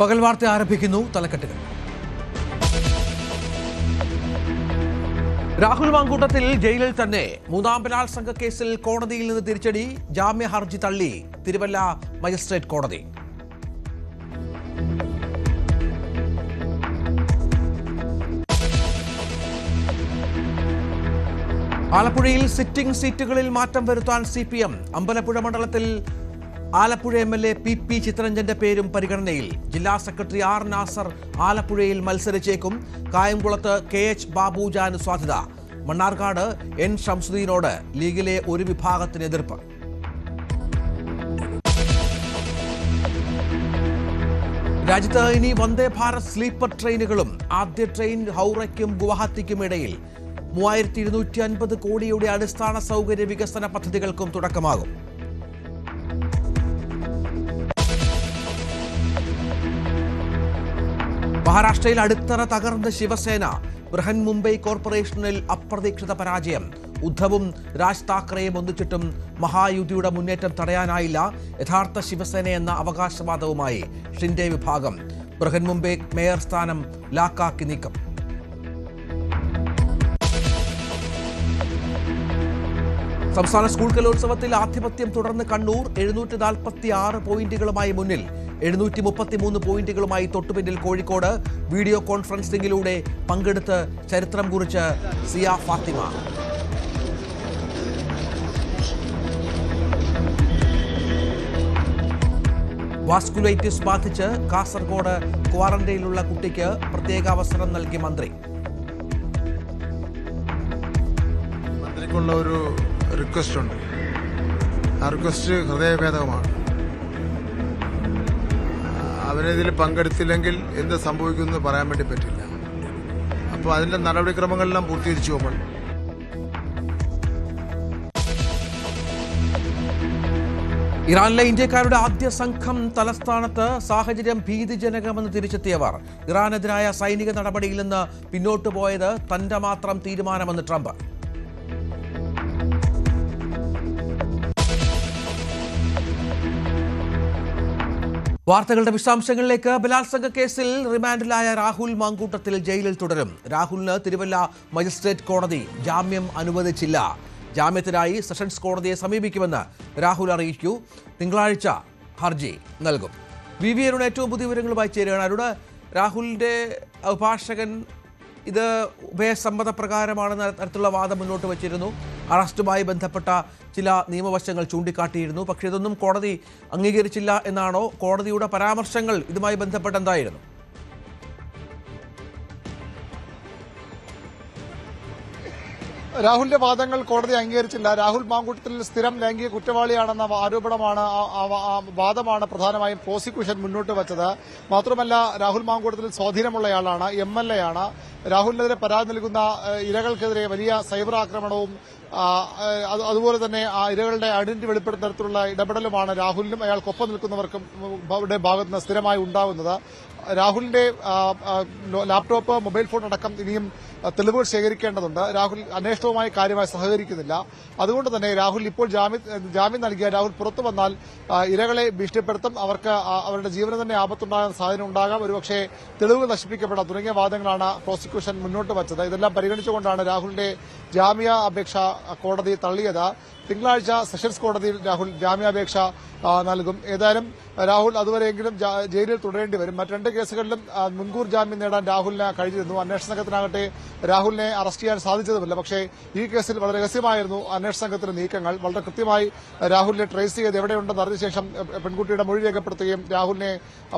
പകൽ വാർത്ത ആരംഭിക്കുന്നു. തലക്കെട്ടുകൾ. രാഹുൽ മാങ്കൂട്ടത്തിൽ ജയിലിൽ തന്നെ. മൂന്നാം ബലാത്സംഗ കേസിൽ കോടതിയിൽ നിന്ന് തിരിച്ചടി. ജാമ്യ ഹർജി തള്ളി തിരുവല്ല മജിസ്ട്രേറ്റ് കോടതി. ആലപ്പുഴയിൽ സിറ്റിംഗ് സീറ്റുകളിൽ മാറ്റം വരുത്താൻ CPM. അമ്പലപ്പുഴ മണ്ഡലത്തിൽ ആലപ്പുഴ MLA PP ചിത്തരഞ്ജന്റെ പേരും പരിഗണനയിൽ. ജില്ലാ സെക്രട്ടറി R നാസർ ആലപ്പുഴയിൽ മത്സരിച്ചേക്കും. കായംകുളത്ത് KH ബാബുജാന് സാധ്യത. മണ്ണാർക്കാട് N ഷംസുദ്ദീനോട് ലീഗിലെ ഒരു വിഭാഗത്തിന് എതിർപ്പ്. രാജ്യത്ത് ഇനി വന്ദേ ഭാരത് സ്ലീപ്പർ ട്രെയിനുകളും. ആദ്യ ട്രെയിൻ ഹൗറയ്ക്കും ഗുവാഹത്തിക്കും ഇടയിൽ. 3250 കോടിയുടെ അടിസ്ഥാന സൗകര്യ വികസന പദ്ധതികൾക്കും തുടക്കമാകും. മഹാരാഷ്ട്രയിൽ അടിത്തറ തകർന്ന ശിവസേന. ബൃഹൻ മുംബൈ കോർപ്പറേഷനിൽ അപ്രതീക്ഷിത പരാജയം. ഉദ്ധവും രാജ് താക്കറെയും ഒന്നിച്ചിട്ടും മഹായുതിയുടെ മുന്നേറ്റം തടയാനായില്ല. യഥാർത്ഥ ശിവസേന എന്ന അവകാശവാദവുമായി ഷിൻഡെ വിഭാഗം. ബൃഹൻ മുംബൈ മേയർ സ്ഥാനം ലാക്കാക്കി നീക്കം. സംസ്ഥാന സ്കൂൾ കലോത്സവത്തിൽ ആധിപത്യം തുടർന്ന് കണ്ണൂർ. 746 പോയിന്റുകളുമായി മുന്നിൽ. 733 പോയിന്റുകളുമായി തൊട്ടുപിന്നിൽ കോഴിക്കോട്. വീഡിയോ കോൺഫറൻസിംഗിലൂടെ പങ്കെടുത്ത് ചരിത്രം കുറിച്ച് സിയ ഫാത്തിമ. വാസ്കുലൈറ്റിസ് ബാധിച്ച് കാസർഗോഡ് ക്വാറന്റൈനിലുള്ള കുട്ടിക്ക് പ്രത്യേക അവസരം നൽകി മന്ത്രി. മന്ത്രിക്കുള്ള ഒരു റിക്വസ്റ്റ് ഉണ്ട്. ആ റിക്വസ്റ്റ് ഹൃദയഭേദകമാണ്. അവരിതിൽ പങ്കെടുത്തില്ലെങ്കിൽ എന്ത് സംഭവിക്കുമെന്ന് പറയാൻ വേണ്ടി പറ്റില്ല. അപ്പോൾ അതിന്റെ നടപടിക്രമങ്ങളെല്ലാം പൂർത്തീകരിച്ചു. നമ്മൾ ഇറാനിലെ ഇന്ത്യക്കാരുടെ ആദ്യ സംഘം തലസ്ഥാനത്ത്. സാഹചര്യം ഭീതിജനകമെന്ന് തിരിച്ചെത്തിയവർ. ഇറാനെതിരായ സൈനിക നടപടിയിൽ നിന്ന് പിന്നോട്ടു പോയത് തന്റെ മാത്രം തീരുമാനമെന്ന് ട്രംപ്. വാർത്തകളുടെ വിശദാംശങ്ങളിലേക്ക്. ബലാത്സംഗ കേസിൽ റിമാൻഡിലായ രാഹുൽ മാങ്കൂട്ടത്തിൽ ജയിലിൽ തുടരും. രാഹുലിന് തിരുവല്ല മജിസ്ട്രേറ്റ് കോടതി ജാമ്യം അനുവദിച്ചില്ല. ജാമ്യത്തിനായി സെഷൻസ് കോടതിയെ സമീപിക്കുമെന്ന് രാഹുൽ അറിയിച്ചു. തിങ്കളാഴ്ച ഹർജി നൽകും. VV അരുൺ ഏറ്റവും പുതിയ വിവരങ്ങളുമായി ചേരുകയാണ്. അരുൺ, രാഹുലിന്റെ അഭിഭാഷകൻ ഇത് ഉഭയസമ്മതപ്രകാരമാണെന്ന തരത്തിലുള്ള വാദം മുന്നോട്ട് വച്ചിരുന്നു. അറസ്റ്റുമായി ബന്ധപ്പെട്ട ചില നിയമവശങ്ങൾ ചൂണ്ടിക്കാട്ടിയിരുന്നു. പക്ഷേ ഇതൊന്നും കോടതി അംഗീകരിച്ചില്ല എന്നാണോ? കോടതിയുടെ പരാമർശങ്ങൾ ഇതുമായി ബന്ധപ്പെട്ട് എന്തായിരുന്നു? രാഹുലിന്റെ വാദങ്ങൾ കോടതി അംഗീകരിച്ചില്ല. രാഹുൽ മാങ്കൂട്ടത്തിൽ സ്ഥിരം ലൈംഗിക കുറ്റവാളിയാണെന്ന ആരോപണമാണ്, വാദമാണ് പ്രധാനമായും പ്രോസിക്യൂഷൻ മുന്നോട്ട് വച്ചത്. മാത്രമല്ല, രാഹുൽ മാങ്കൂട്ടത്തിൽ സ്വാധീനമുള്ളയാളാണ്, MLA ആണ്. രാഹുലിനെതിരെ പരാതി നൽകുന്ന ഇരകൾക്കെതിരെ വലിയ സൈബർ ആക്രമണവും അതുപോലെ തന്നെ ആ ഇരകളുടെ ഐഡന്റിറ്റി വെളിപ്പെടുത്തുന്ന തരത്തിലുള്ള ഇടപെടലുമാണ് രാഹുലിനും അയാൾക്കൊപ്പം നിൽക്കുന്നവർക്കും ഭാഗത്ത് നിന്ന് സ്ഥിരമായി ഉണ്ടാകുന്നത്. രാഹുലിന്റെ ലാപ്ടോപ്പ്, മൊബൈൽ ഫോൺ അടക്കം ഇനിയും തെളിവുകൾ ശേഖരിക്കേണ്ടതുണ്ട്. രാഹുൽ അന്വേഷണവുമായി കാര്യമായി സഹകരിക്കുന്നില്ല. അതുകൊണ്ട് തന്നെ രാഹുൽ ഇപ്പോൾ ജാമ്യം നൽകിയ രാഹുൽ പുറത്തു വന്നാൽ ഇരകളെ ഭീഷണിപ്പെടുത്തും, അവർക്ക് അവരുടെ ജീവന് തന്നെ ആപത്തുണ്ടാകാൻ സാധ്യത ഉണ്ടാകാം, ഒരുപക്ഷെ തെളിവുകൾ നശിപ്പിക്കപ്പെടാം തുടങ്ങിയ വാദങ്ങളാണ് പ്രോസിക്യൂഷൻ മുന്നോട്ട് വച്ചത്. ഇതെല്ലാം പരിഗണിച്ചുകൊണ്ടാണ് രാഹുലിന്റെ ജാമ്യ അപേക്ഷ കോടതി തള്ളിയത്. തിങ്കളാഴ്ച സെഷൻസ് കോടതിയിൽ രാഹുൽ ജാമ്യാപേക്ഷ നൽകും. ഏതായാലും രാഹുൽ അതുവരെയെങ്കിലും ജയിലിൽ തുടരേണ്ടി വരും. മറ്റ് 2 കേസുകളിലും മുൻകൂർ ജാമ്യം നേടാൻ രാഹുലിന് കഴിഞ്ഞിരുന്നു. അന്വേഷണ സംഘത്തിനാകട്ടെ രാഹുലിനെ അറസ്റ്റ് ചെയ്യാൻ സാധിച്ചതുമില്ല. പക്ഷേ ഈ കേസിൽ വളരെ രഹസ്യമായിരുന്നു അന്വേഷണ സംഘത്തിന്റെ നീക്കങ്ങൾ. വളരെ കൃത്യമായി രാഹുലിനെ ട്രേസ് ചെയ്ത് എവിടെയുണ്ടെന്ന് അറിഞ്ഞ ശേഷം പെൺകുട്ടിയുടെ മൊഴി രേഖപ്പെടുത്തുകയും രാഹുലിനെ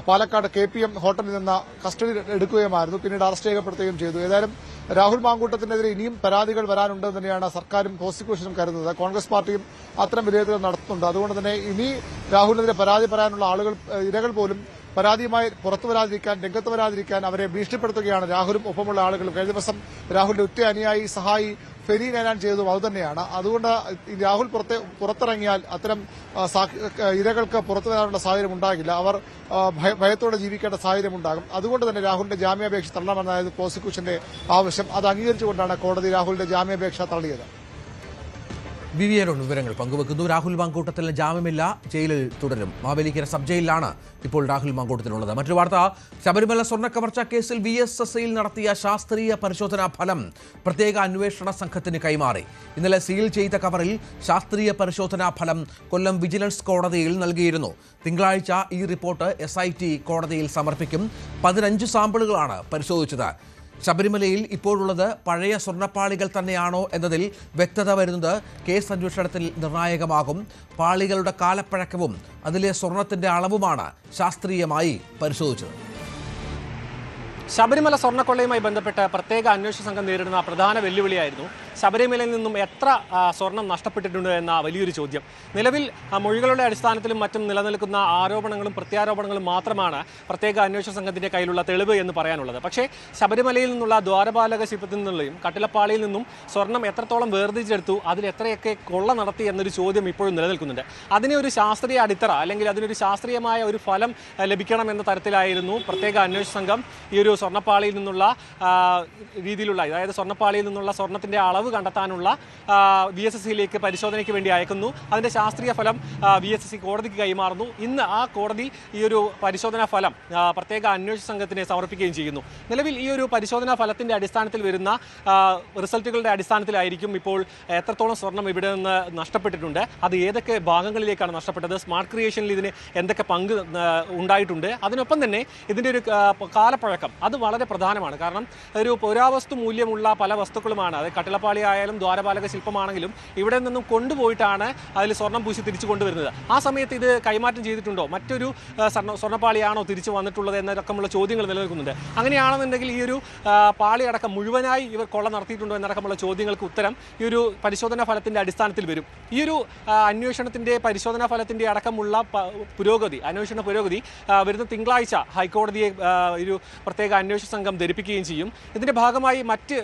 പാലക്കാട് KPM ഹോട്ടലിൽ നിന്ന് കസ്റ്റഡിയിൽ എടുക്കുകയുമായിരുന്നു. പിന്നീട് അറസ്റ്റ് രേഖപ്പെടുത്തുകയും ചെയ്തു. ഏതായാലും രാഹുൽ മാങ്കൂട്ടത്തിനെതിരെ ഇനിയും പരാതികൾ വരാനുണ്ടെന്ന് തന്നെയാണ് സർക്കാരും പ്രോസിക്യൂഷനും കരുതുന്നത്. കോൺഗ്രസ് പാർട്ടിയും അത്തരം വിലയിരുത്തൽ നടത്തുന്നുണ്ട്. അതുകൊണ്ട് തന്നെ ഇനി രാഹുലിനെതിരെ പരാതി പറയാനുള്ള ഇരകൾ പോലും പരാതിയുമായി പുറത്തു വരാതിരിക്കാൻ, രംഗത്ത് വരാതിരിക്കാൻ അവരെ ഭീഷണിപ്പെടുത്തുകയാണ് രാഹുലും ഒപ്പമുള്ള ആളുകളും. കഴിഞ്ഞ ദിവസം രാഹുലിന്റെ ഉറ്റ അനുയായി സഹായി ഫെനി നൈനാൻ ചെയ്തതും അതുതന്നെയാണ്. അതുകൊണ്ട് രാഹുൽ പുറത്തിറങ്ങിയാൽ അത്തരം ഇരകൾക്ക് പുറത്തു വരാനുള്ള സാഹചര്യം ഉണ്ടാകില്ല. അവർ ഭയത്തോടെ ജീവിക്കേണ്ട സാഹചര്യം ഉണ്ടാകും. അതുകൊണ്ട് തന്നെ രാഹുലിന്റെ ജാമ്യാപേക്ഷ തള്ളണമെന്നായിരുന്നു പ്രോസിക്യൂഷന്റെ ആവശ്യം. അത് അംഗീകരിച്ചുകൊണ്ടാണ് കോടതി രാഹുലിന്റെ ജാമ്യാപേക്ഷ തള്ളിയത്. വി അരുൺ വിവരങ്ങൾ പങ്കുവെക്കുന്നു. രാഹുൽ മാങ്കൂട്ടത്തിന് ജാമ്യമില്ല, ജയിലിൽ തുടരും. മാവേലിക്കര സബ് ജയിലിലാണ് ഇപ്പോൾ രാഹുൽ മാങ്കൂട്ടത്തിലുള്ളത്. മറ്റൊരു വാർത്ത, ശബരിമല സ്വർണ്ണക്കവർച്ച കേസിൽ VSSയിൽ നടത്തിയ ശാസ്ത്രീയ പരിശോധനാ ഫലം പ്രത്യേക അന്വേഷണ സംഘത്തിന് കൈമാറി. ഇന്നലെ സീൽ ചെയ്ത കവറിൽ ശാസ്ത്രീയ പരിശോധനാ ഫലം കൊല്ലം വിജിലൻസ് കോടതിയിൽ നൽകിയിരുന്നു. തിങ്കളാഴ്ച ഈ റിപ്പോർട്ട് SIT കോടതിയിൽ സമർപ്പിക്കും. 15 സാമ്പിളുകളാണ് പരിശോധിച്ചത്. ശബരിമലയിൽ ഇപ്പോഴുള്ളത് പഴയ സ്വർണ്ണപ്പാളികൾ തന്നെയാണോ എന്നതിൽ വ്യക്തത വരുന്നത് കേസ് അന്വേഷണത്തിൽ നിർണായകമാകും. പാളികളുടെ കാലപ്പഴക്കവും അതിലെ സ്വർണത്തിന്റെ അളവുമാണ് ശാസ്ത്രീയമായി പരിശോധിച്ചത്. ശബരിമല സ്വർണ്ണക്കൊള്ളയുമായി ബന്ധപ്പെട്ട് പ്രത്യേക അന്വേഷണ സംഘം നേരിടുന്ന പ്രധാന വെല്ലുവിളിയായിരുന്നു ശബരിമലയിൽ നിന്നും എത്ര സ്വർണം നഷ്ടപ്പെട്ടിട്ടുണ്ട് എന്ന വലിയൊരു ചോദ്യം. നിലവിൽ മൊഴികളുടെ അടിസ്ഥാനത്തിലും മറ്റും നിലനിൽക്കുന്ന ആരോപണങ്ങളും പ്രത്യാരോപണങ്ങളും മാത്രമാണ് പ്രത്യേക അന്വേഷണ സംഘത്തിൻ്റെ കയ്യിലുള്ള തെളിവ് എന്ന് പറയാനുള്ളത്. പക്ഷേ ശബരിമലയിൽ നിന്നുള്ള ദ്വാരപാലക ശില്പത്തിൽ നിന്നുള്ളയും കട്ടിലപ്പാളിയിൽ നിന്നും സ്വർണം എത്രത്തോളം വേർതിരിച്ചെടുത്തു, അതിൽ എത്രയൊക്കെ കൊള്ള നടത്തി എന്നൊരു ചോദ്യം ഇപ്പോഴും നിലനിൽക്കുന്നുണ്ട്. അതിനെ ഒരു ശാസ്ത്രീയ അടിത്തറ അല്ലെങ്കിൽ അതിനൊരു ശാസ്ത്രീയമായ ഒരു ഫലം ലഭിക്കണം എന്ന തരത്തിലായിരുന്നു പ്രത്യേക അന്വേഷണ സംഘം ഈ ഒരു സ്വർണ്ണപ്പാളിയിൽ നിന്നുള്ള രീതിയിലുള്ള, അതായത് സ്വർണ്ണപ്പാളിയിൽ നിന്നുള്ള സ്വർണത്തിൻ്റെ അളവ് കണ്ടെത്താനുള്ള VSSയിലേക്ക് പരിശോധനയ്ക്ക് വേണ്ടി അയക്കുന്നു. അതിൻ്റെ ശാസ്ത്രീയ ഫലം VSS കോടതിക്ക് കൈമാറുന്നു. ഇന്ന് ആ കോടതി ഈ ഒരു പരിശോധനാ ഫലം പ്രത്യേക അന്വേഷണ സംഘത്തിന് സമർപ്പിക്കുകയും ചെയ്യുന്നു. നിലവിൽ ഈ ഒരു പരിശോധനാ ഫലത്തിൻ്റെ അടിസ്ഥാനത്തിൽ വരുന്ന റിസൾട്ടുകളുടെ അടിസ്ഥാനത്തിലായിരിക്കും ഇപ്പോൾ എത്രത്തോളം സ്വർണം ഇവിടെ നിന്ന് നഷ്ടപ്പെട്ടിട്ടുണ്ട്, അത് ഏതൊക്കെ ഭാഗങ്ങളിലേക്കാണ് നഷ്ടപ്പെട്ടത്, സ്മാർട്ട് ക്രിയേഷനിൽ ഇതിന് എന്തൊക്കെ പങ്ക് ഉണ്ടായിട്ടുണ്ട്, അതിനൊപ്പം തന്നെ ഇതിൻ്റെ ഒരു കാലപ്പഴക്കം അത് വളരെ പ്രധാനമാണ്. കാരണം ഒരു പുരാവസ്തു മൂല്യമുള്ള പല വസ്തുക്കളുമാണ്, അത് കട്ടിലപ്പാളി ആയാലും ദ്വാരപാലക ശില്പമാണെങ്കിലും ഇവിടെ നിന്നും കൊണ്ടുപോയിട്ടാണ് അതിൽ സ്വർണം പൂശി തിരിച്ചു കൊണ്ടുവരുന്നത്. ആ സമയത്ത് ഇത് കൈമാറ്റം ചെയ്തിട്ടുണ്ടോ, മറ്റൊരു സ്വർണ്ണപ്പാളിയാണോ തിരിച്ചു വന്നിട്ടുള്ളത് എന്നടക്കമുള്ള ചോദ്യങ്ങൾ നിലനിൽക്കുന്നുണ്ട്. അങ്ങനെയാണെന്നുണ്ടെങ്കിൽ ഈ ഒരു പാളി അടക്കം മുഴുവനായി ഇവർ കൊള്ള നടത്തിയിട്ടുണ്ടോ എന്നടക്കമുള്ള ചോദ്യങ്ങൾക്ക് ഉത്തരം ഈ ഒരു പരിശോധനാ ഫലത്തിൻ്റെ അടിസ്ഥാനത്തിൽ വരും. ഈ ഒരു അന്വേഷണത്തിൻ്റെ പരിശോധനാ ഫലത്തിൻ്റെ അടക്കമുള്ള പുരോഗതി, അന്വേഷണ പുരോഗതി വരുന്ന തിങ്കളാഴ്ച ഹൈക്കോടതിയെ ഒരു പ്രത്യേക അന്വേഷണ സംഘം ധരിപ്പിക്കുകയും ചെയ്യും. ഇതിൻ്റെ ഭാഗമായി മറ്റ്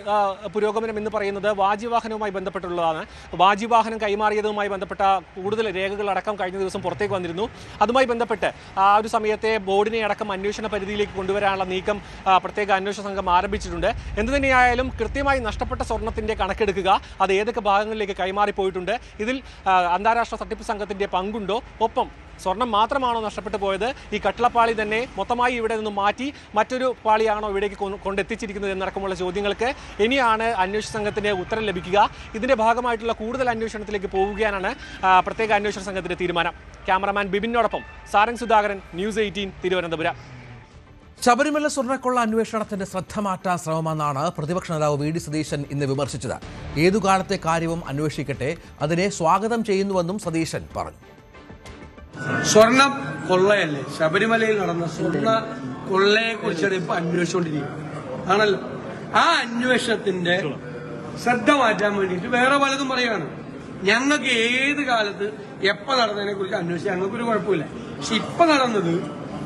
പുരോഗമനം എന്ന് പറയുന്നത് വാജിവാഹനവുമായി ബന്ധപ്പെട്ടുള്ളതാണ്. വാജിവാഹനം കൈമാറിയതുമായി ബന്ധപ്പെട്ട കൂടുതൽ രേഖകളടക്കം കഴിഞ്ഞ ദിവസം പുറത്തേക്ക് വന്നിരുന്നു. അതുമായി ബന്ധപ്പെട്ട് ആ ഒരു സമയത്തെ ബോർഡിനെ അടക്കം അന്വേഷണ പരിധിയിലേക്ക് കൊണ്ടുവരാനുള്ള നീക്കം പ്രത്യേക അന്വേഷണ സംഘം ആരംഭിച്ചിട്ടുണ്ട്. എന്തുതന്നെയായാലും കൃത്യമായി നഷ്ടപ്പെട്ട സ്വർണത്തിൻ്റെ കണക്കെടുക്കുക, അത് ഏതൊക്കെ ഭാഗങ്ങളിലേക്ക് കൈമാറിപ്പോയിട്ടുണ്ട്, ഇതിൽ അന്താരാഷ്ട്ര തട്ടിപ്പ് സംഘത്തിൻ്റെ പങ്കുണ്ടോ, ഒപ്പം സ്വർണം മാത്രമാണോ നഷ്ടപ്പെട്ടു പോയത്, ഈ കട്ടിളപ്പാളി തന്നെ മൊത്തമായി ഇവിടെ നിന്ന് മാറ്റി മറ്റൊരു പാളിയാണോ ഇവിടേക്ക് കൊണ്ടെത്തിച്ചിരിക്കുന്നത് എന്നടക്കമുള്ള ചോദ്യങ്ങൾക്ക് ഇനിയാണ് അന്വേഷണ സംഘത്തിന് ഉത്തരം ലഭിക്കുക. ഇതിൻ്റെ ഭാഗമായിട്ടുള്ള കൂടുതൽ അന്വേഷണത്തിലേക്ക് പോവുകയാണ് പ്രത്യേക അന്വേഷണ സംഘത്തിൻ്റെ തീരുമാനം. ക്യാമറമാൻ ബിബിനോടൊപ്പം സാരംഗ് സുധാകരൻ, ന്യൂസ് 18 തിരുവനന്തപുരം. ശബരിമല സ്വർണ്ണക്കൊള്ള അന്വേഷണത്തിന്റെ ശ്രദ്ധ മാറ്റാൻ ശ്രമമെന്നാണ് പ്രതിപക്ഷ നേതാവ് VD സതീശൻ ഇന്ന് വിമർശിച്ചത്. ഏതു കാലത്തെ കാര്യവും അന്വേഷിക്കട്ടെ, അതിനെ സ്വാഗതം ചെയ്യുന്നുവെന്നും സതീശൻ പറഞ്ഞു. സ്വർണ്ണ കൊള്ളയല്ലേ, ശബരിമലയിൽ നടന്ന സ്വർണ്ണ കൊള്ളയെ കുറിച്ചാണ് ഇപ്പൊ അന്വേഷിച്ചുകൊണ്ടിരിക്കുന്നത് ആണല്ലോ. ആ അന്വേഷണത്തിന്റെ ശ്രദ്ധ മാറ്റാൻ വേണ്ടിയിട്ട് വേറെ പലതും പറയുകയാണ്. ഞങ്ങൾക്ക് ഏത് കാലത്ത് എപ്പോ നടന്നതിനെ കുറിച്ച് അന്വേഷിച്ചാൽ ഞങ്ങൾക്കൊരു കുഴപ്പമില്ല. പക്ഷെ ഇപ്പൊ നടന്നത്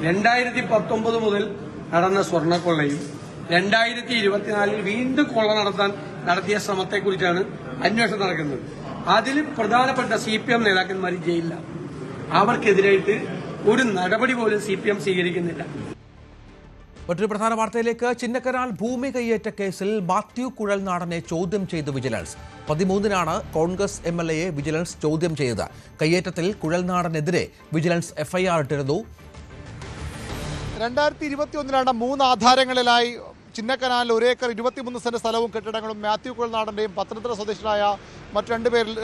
2019 മുതൽ നടന്ന സ്വർണ്ണക്കൊള്ളയും 2024 വീണ്ടും കൊള്ള നടത്താൻ നടത്തിയ ശ്രമത്തെക്കുറിച്ചാണ് അന്വേഷണം നടക്കുന്നത്. അതിൽ പ്രധാനപ്പെട്ട CPM നേതാക്കന്മാർ ജയിലിലാണ്. അവർക്കെതിരായിട്ട് ഒരു നടപടി പോലും CPM സ്വീകരിക്കുന്നില്ല. മറ്റൊരു പ്രധാന വാർത്തയിലേക്ക്, ചിന്നക്കനാൽ ഭൂമി കയ്യേറ്റ കേസിൽ മാത്യു കുഴൽനാടനെ ചോദ്യം ചെയ്തു വിജിലൻസ്. 13-നാണ് കോൺഗ്രസ് MLAയെ വിജിലൻസ് ചോദ്യം ചെയ്തത്. കയ്യേറ്റത്തിൽ കുഴൽനാടനെതിരെ വിജിലൻസ് FIR ഇട്ടിരുന്നു. 2021 3 ആധാരങ്ങളിലായി ചിന്നക്കനാലിൽ 1 ഏക്കർ 23 സെന്റ് സ്ഥലവും കെട്ടിടങ്ങളും മാത്യു കുഴൽനാടൻ്റെയും പത്തനംതിട്ട സ്വദേശികളായ മറ്റ്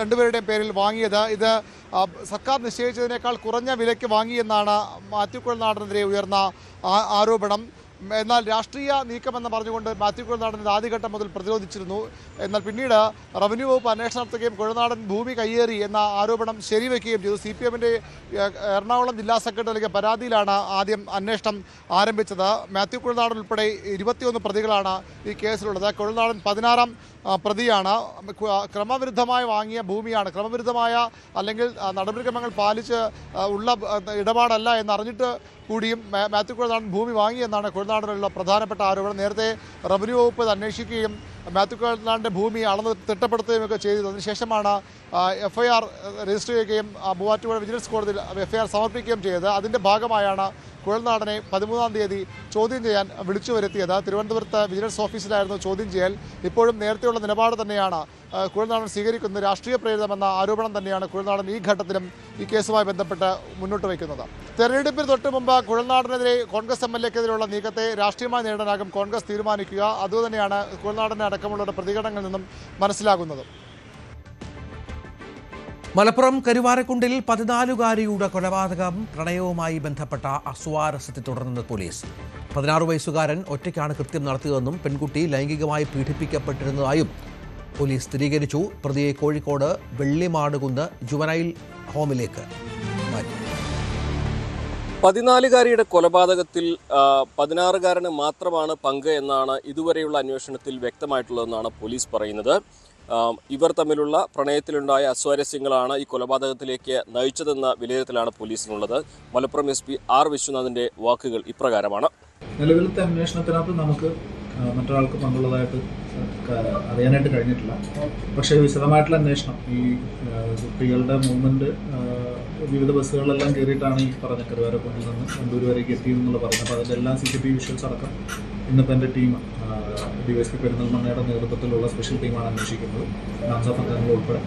രണ്ടുപേരുടെയും പേരിൽ വാങ്ങിയത്. ഇത് സർക്കാർ നിശ്ചയിച്ചതിനേക്കാൾ കുറഞ്ഞ വിലയ്ക്ക് വാങ്ങിയെന്നാണ് മാത്യു കുഴൽനാടനെതിരെ ഉയർന്ന ആരോപണം. എന്നാൽ രാഷ്ട്രീയ നീക്കമെന്ന് പറഞ്ഞുകൊണ്ട് മാത്യു കുഴൽനാടൻ ആദ്യഘട്ടം മുതൽ പ്രതിരോധിച്ചിരുന്നു. എന്നാൽ പിന്നീട് റവന്യൂ വകുപ്പ് അന്വേഷണം നടത്തുകയും കുഴൽനാടൻ ഭൂമി കയ്യേറി എന്ന ആരോപണം ശരിവെക്കുകയും ചെയ്തു. CPMന്റെ എറണാകുളം ജില്ലാ സെക്രട്ടറിക്ക് പരാതിയിലാണ് ആദ്യം അന്വേഷണം ആരംഭിച്ചത്. മാത്യു കുഴൽനാടൻ ഉൾപ്പെടെ 21 പ്രതികളാണ് ഈ കേസിലുള്ളത്. കുഴൽനാടൻ 16-ാം പ്രതിയാണ്. ക്രമവിരുദ്ധമായി വാങ്ങിയ ഭൂമിയാണ്, ക്രമവിരുദ്ധമായ അല്ലെങ്കിൽ നടപടിക്രമങ്ങൾ പാലിച്ച് ഉള്ള ഇടപാടല്ല എന്നറിഞ്ഞിട്ട് കൂടിയും മാത്യു കുഴൽനാടൻ ഭൂമി വാങ്ങിയെന്നാണ് കുഴൽനാടനുള്ള പ്രധാനപ്പെട്ട ആരോപണം. നേരത്തെ റവന്യൂ വകുപ്പ് അന്വേഷിക്കുകയും മാത്യു കുഴൽനാടൻ്റെ ഭൂമി അളന്ന് തിട്ടപ്പെടുത്തുകയും ചെയ്തു. അതിനുശേഷമാണ് FIR രജിസ്റ്റർ ചെയ്യുകയും മൂവാറ്റുപുഴ വിജിലൻസ് കോടതിയിൽ FIR സമർപ്പിക്കുകയും ചെയ്തത്. അതിൻ്റെ ഭാഗമായാണ് കുഴൽനാടനെ 13-ാം തീയതി ചോദ്യം ചെയ്യാൻ വിളിച്ചു വരുത്തിയത്. തിരുവനന്തപുരത്ത് വിജിലൻസ് ഓഫീസിലായിരുന്നു ചോദ്യം ചെയ്യൽ. ഇപ്പോഴും നേരത്തെ ഇത്തരത്തിലുള്ള നിലപാട് തന്നെയാണ് കുഴൽനാടൻ സ്വീകരിക്കുന്നത്. രാഷ്ട്രീയ പ്രേരിതമെന്ന ആരോപണം തന്നെയാണ് കുഴൽനാടൻ ഈ ഘട്ടത്തിലും ഈ കേസുമായി ബന്ധപ്പെട്ട് മുന്നോട്ട് വയ്ക്കുന്നത്. തെരഞ്ഞെടുപ്പിന് തൊട്ട് മുമ്പ് കുഴൽനാടനെതിരെ കോൺഗ്രസ് MLA-ക്കെതിരെയുള്ള നീക്കത്തെ രാഷ്ട്രീയമായി നേരിടാനാകും കോൺഗ്രസ് തീരുമാനിക്കുക. അതുതന്നെയാണ് കുഴൽനാടനെ അടക്കമുള്ളവരുടെ പ്രതികരണങ്ങളിൽ നിന്നും മനസ്സിലാകുന്നത്. മലപ്പുറം കരുവാരക്കുണ്ടിൽ 14-കാരിയുടെ കൊലപാതകം പ്രണയവുമായി ബന്ധപ്പെട്ട അസ്വാരസ്യത്തെ തുടർന്ന് പോലീസ്. 16 വയസ്സുകാരൻ ഒറ്റയ്ക്കാണ് കൃത്യം നടത്തിയതെന്നും പെൺകുട്ടി ലൈംഗികമായി പീഡിപ്പിക്കപ്പെട്ടിരുന്നതായും പോലീസ് സ്ഥിരീകരിച്ചു. പ്രതിയെ കോഴിക്കോട് വെള്ളിമാടുകുന്ന് ജുവനൈൽ ഹോമിലേക്ക് മാറ്റി. 14-കാരിയുടെ കൊലപാതകത്തിൽ 16-കാരന് മാത്രമാണ് പങ്ക് എന്നാണ് ഇതുവരെയുള്ള അന്വേഷണത്തിൽ വ്യക്തമായിട്ടുള്ളതെന്നാണ് പോലീസ് പറയുന്നത്. ഇവർ തമ്മിലുള്ള പ്രണയത്തിലുണ്ടായ അസ്വാരസ്യങ്ങളാണ് ഈ കൊലപാതകത്തിലേക്ക് നയിച്ചതെന്ന വിലയിരുത്തലാണ് പോലീസിനുള്ളത്. മലപ്പുറം SP R വിശ്വനാഥിന്റെ വാക്കുകൾ ഇപ്രകാരമാണ്. നിലവിലത്തെ അന്വേഷണത്തിനകത്ത് നമുക്ക് മറ്റൊരാൾക്ക് പങ്കുള്ളതായിട്ട് അറിയാനായിട്ട് കഴിഞ്ഞിട്ടില്ല. പക്ഷേ വിശദമായിട്ടുള്ള അന്വേഷണം ഈ കുട്ടികളുടെ മൂവ്മെന്റ് വിവിധ ബസ്സുകളിലെല്ലാം കയറിയിട്ടാണ് ഈ പറഞ്ഞ കരുവാരക്കുണ്ടിൽ നിന്ന് കണ്ടൂർ വരേക്ക് എത്തിയെന്നുള്ള പറയുന്നത്. അപ്പോൾ അതിൻ്റെ എല്ലാം CCTV വിഷ്വൽസ് അടക്കം ഇന്നിപ്പോൾ എൻ്റെ ടീം DYSP പെരിന്തൽമണ്ണയുടെ നേതൃത്വത്തിലുള്ള സ്പെഷ്യൽ ടീമാണ് അന്വേഷിക്കുന്നത്, നാംസ പത്രങ്ങൾ ഉൾപ്പെടെ.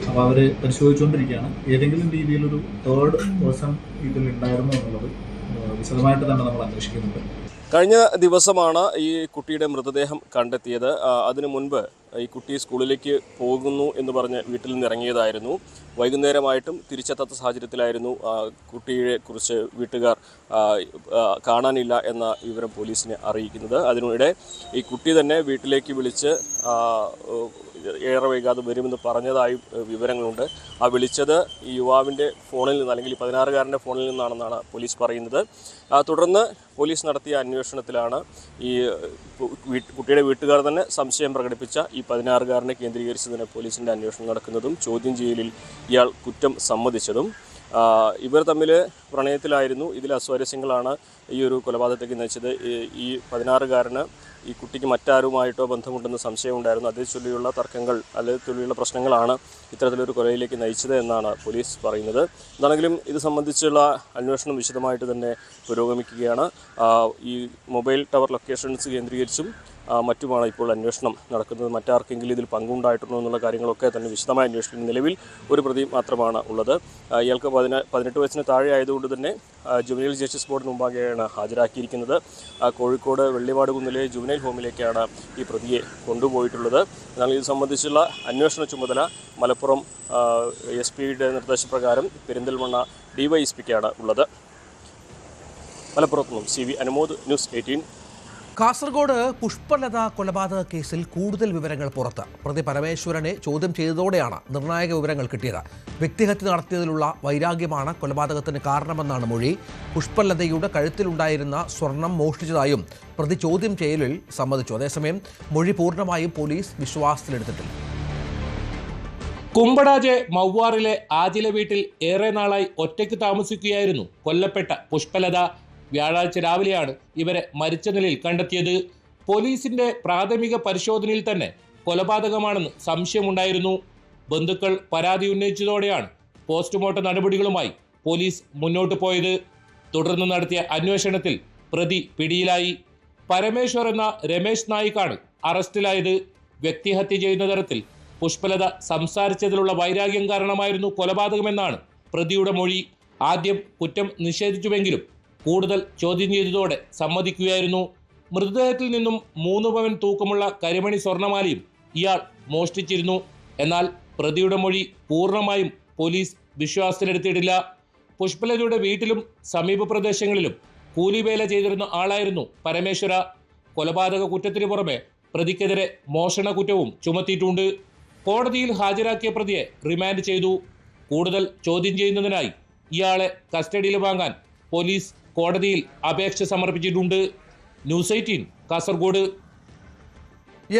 അപ്പോൾ അവർ പരിശോധിച്ചുകൊണ്ടിരിക്കുകയാണ്. ഏതെങ്കിലും രീതിയിലൊരു തേർഡ് പേഴ്സൺ ഇതിൽ ഉണ്ടായിരുന്നു എന്നുള്ളത് വിശദമായിട്ട് തന്നെ നമ്മൾ അന്വേഷിക്കുന്നുണ്ട്. കഴിഞ്ഞ ദിവസമാണ് ഈ കുട്ടിയുടെ മൃതദേഹം കണ്ടെത്തിയത്. അതിനു മുൻപ് ഈ കുട്ടി സ്കൂളിലേക്ക് പോകുന്നു എന്ന് പറഞ്ഞ് വീട്ടിൽ നിന്ന് ഇറങ്ങിയതായിരുന്നു. വൈകുന്നേരമായിട്ടും തിരിച്ചെത്താത്ത സാഹചര്യത്തിലായിരുന്നു കുട്ടിയെ കുറിച്ച് വീട്ടുകാർ കാണാനില്ല എന്ന വിവരം പോലീസിനെ അറിയിക്കുന്നത്. അതിനിടെ ഈ കുട്ടി തന്നെ വീട്ടിലേക്ക് വിളിച്ച് ഏറെ വൈകാതെ വരുമെന്ന് പറഞ്ഞതായും വിവരങ്ങളുണ്ട്. ആ വിളിച്ചത് ഈ യുവാവിൻ്റെ ഫോണിൽ നിന്ന്, അല്ലെങ്കിൽ 16-കാരൻ്റെ ഫോണിൽ നിന്നാണെന്നാണ് പോലീസ് പറയുന്നത്. തുടർന്ന് പോലീസ് നടത്തിയ അന്വേഷണത്തിലാണ് ഈ കുട്ടിയുടെ വീട്ടുകാർ തന്നെ സംശയം പ്രകടിപ്പിച്ച ഈ 16-കാരനെ കേന്ദ്രീകരിച്ച് തന്നെ പോലീസിൻ്റെ അന്വേഷണം നടക്കുന്നതും ചോദ്യം ചെയ്യലിൽ ഇയാൾ കുറ്റം സമ്മതിച്ചതും. ഇവർ തമ്മിൽ പ്രണയത്തിലായിരുന്നു. ഇതിൽ അസ്വാരസ്യങ്ങളാണ് ഈ ഒരു കൊലപാതകത്തേക്ക് നയിച്ചത്. ഈ 16-കാരന് ഈ കുട്ടിക്ക് മറ്റാരുമായിട്ടോ ബന്ധമുണ്ടെന്ന് സംശയമുണ്ടായിരുന്നു. അതേ ചൊല്ലിയുള്ള തർക്കങ്ങൾ, അതേ ചൊല്ലിയുള്ള പ്രശ്നങ്ങളാണ് ഇത്തരത്തിലൊരു കൊലയിലേക്ക് നയിച്ചത് എന്നാണ് പോലീസ് പറയുന്നത്. എന്താണെങ്കിലും ഇത് സംബന്ധിച്ചുള്ള അന്വേഷണം വിശദമായിട്ട് തന്നെ പുരോഗമിക്കുകയാണ്. ഈ മൊബൈൽ ടവർ ലൊക്കേഷൻസ് കേന്ദ്രീകരിച്ചും മറ്റുമാണ് ഇപ്പോൾ അന്വേഷണം നടക്കുന്നത്. മറ്റാർക്കെങ്കിലും ഇതിൽ പങ്കുണ്ടായിട്ടുണ്ടോ എന്നുള്ള കാര്യങ്ങളൊക്കെ തന്നെ വിശദമായ അന്വേഷണം. നിലവിൽ ഒരു പ്രതി മാത്രമാണ് ഉള്ളത്. ഇയാൾക്ക് 18 വയസ്സിന് താഴെ ആയതുകൊണ്ട് തന്നെ ജുവനൈൽ ജസ്റ്റിസ് ബോർഡിന് മുമ്പാകെയാണ് ഹാജരാക്കിയിരിക്കുന്നത്. കോഴിക്കോട് വെള്ളിമാടുകുന്നിലെ ജുവനൈൽ ഹോമിലേക്കാണ് ഈ പ്രതിയെ കൊണ്ടുപോയിട്ടുള്ളത്. എന്നാൽ ഇത് സംബന്ധിച്ചുള്ള അന്വേഷണ ചുമതല മലപ്പുറം SP-യുടെ നിർദ്ദേശപ്രകാരം പെരിന്തൽമണ്ണ DYSP-ക്കാണ് ഉള്ളത്. മലപ്പുറത്ത് നിന്നും CV അനുമോദ്, ന്യൂസ് 18. കാസർഗോഡ് പുഷ്പലത കൊലപാതക കേസിൽ കൂടുതൽ വിവരങ്ങൾ പുറത്ത്. പ്രതി പരമേശ്വരനെ ചോദ്യം ചെയ്തതോടെയാണ് നിർണായക വിവരങ്ങൾ കിട്ടിയത്. വ്യക്തിഹത്യ നടത്തിയതിലുള്ള വൈരാഗ്യമാണ് കൊലപാതകത്തിന് കാരണമെന്നാണ് മൊഴി. പുഷ്പലതയുടെ കഴുത്തിലുണ്ടായിരുന്ന സ്വർണം മോഷ്ടിച്ചതായും പ്രതി ചോദ്യം ചെയ്യലിൽ സമ്മതിച്ചു. അതേസമയം മൊഴി പൂർണ്ണമായും പോലീസ് വിശ്വാസത്തിലെടുത്തിട്ടില്ല. കുമ്പടാജെ മൗവാറിലെ ആദില വീട്ടിൽ ഏറെ നാളായി ഒറ്റയ്ക്ക് താമസിക്കുകയായിരുന്നു കൊല്ലപ്പെട്ട പുഷ്പലത. വ്യാഴാഴ്ച രാവിലെയാണ് ഇവരെ മരിച്ച നിലയിൽ കണ്ടെത്തിയത്. പോലീസിന്റെ പ്രാഥമിക പരിശോധനയിൽ തന്നെ കൊലപാതകമാണെന്ന് സംശയമുണ്ടായിരുന്നു. ബന്ധുക്കൾ പരാതി ഉന്നയിച്ചതോടെയാണ് പോസ്റ്റ്മോർട്ടം നടപടികളുമായി പോലീസ് മുന്നോട്ട് പോയത്. തുടർന്ന് നടത്തിയ അന്വേഷണത്തിൽ പ്രതി പിടിയിലായി. പരമേശ്വർ എന്ന രമേശ് നായിക്കാണ് അറസ്റ്റിലായത്. വ്യക്തിഹത്യ ചെയ്യുന്ന തരത്തിൽ പുഷ്പലത സംസാരിച്ചതിലുള്ള വൈരാഗ്യം കാരണമായിരുന്നു കൊലപാതകമെന്നാണ് പ്രതിയുടെ മൊഴി. ആദ്യം കുറ്റം നിഷേധിച്ചുവെങ്കിലും കൂടുതൽ ചോദ്യം ചെയ്തതോടെ സമ്മതിക്കുകയായിരുന്നു. മൃതദേഹത്തിൽ നിന്നും 3 പവൻ തൂക്കമുള്ള കരിമണി സ്വർണ്ണമാലയും ഇയാൾ മോഷ്ടിച്ചിരുന്നു. എന്നാൽ പ്രതിയുടെ മൊഴി പൂർണ്ണമായും പോലീസ് വിശ്വാസത്തിലെടുത്തിട്ടില്ല. പുഷ്പലതയുടെ വീട്ടിലും സമീപ പ്രദേശങ്ങളിലും കൂലിവേല ചെയ്തിരുന്ന ആളായിരുന്നു പരമേശ്വര. കൊലപാതക കുറ്റത്തിന് പുറമെ പ്രതിക്കെതിരെ മോഷണ കുറ്റവും ചുമത്തിയിട്ടുണ്ട്. കോടതിയിൽ ഹാജരാക്കിയ പ്രതിയെ റിമാൻഡ് ചെയ്തു. കൂടുതൽ ചോദ്യം ചെയ്യുന്നതിനായി ഇയാളെ കസ്റ്റഡിയിൽ വാങ്ങാൻ പോലീസ് കോടതിയിൽ അപേക്ഷ സമർപ്പിച്ചിട്ടുണ്ട്. ന്യൂസ് 18 കാസർഗോഡ്.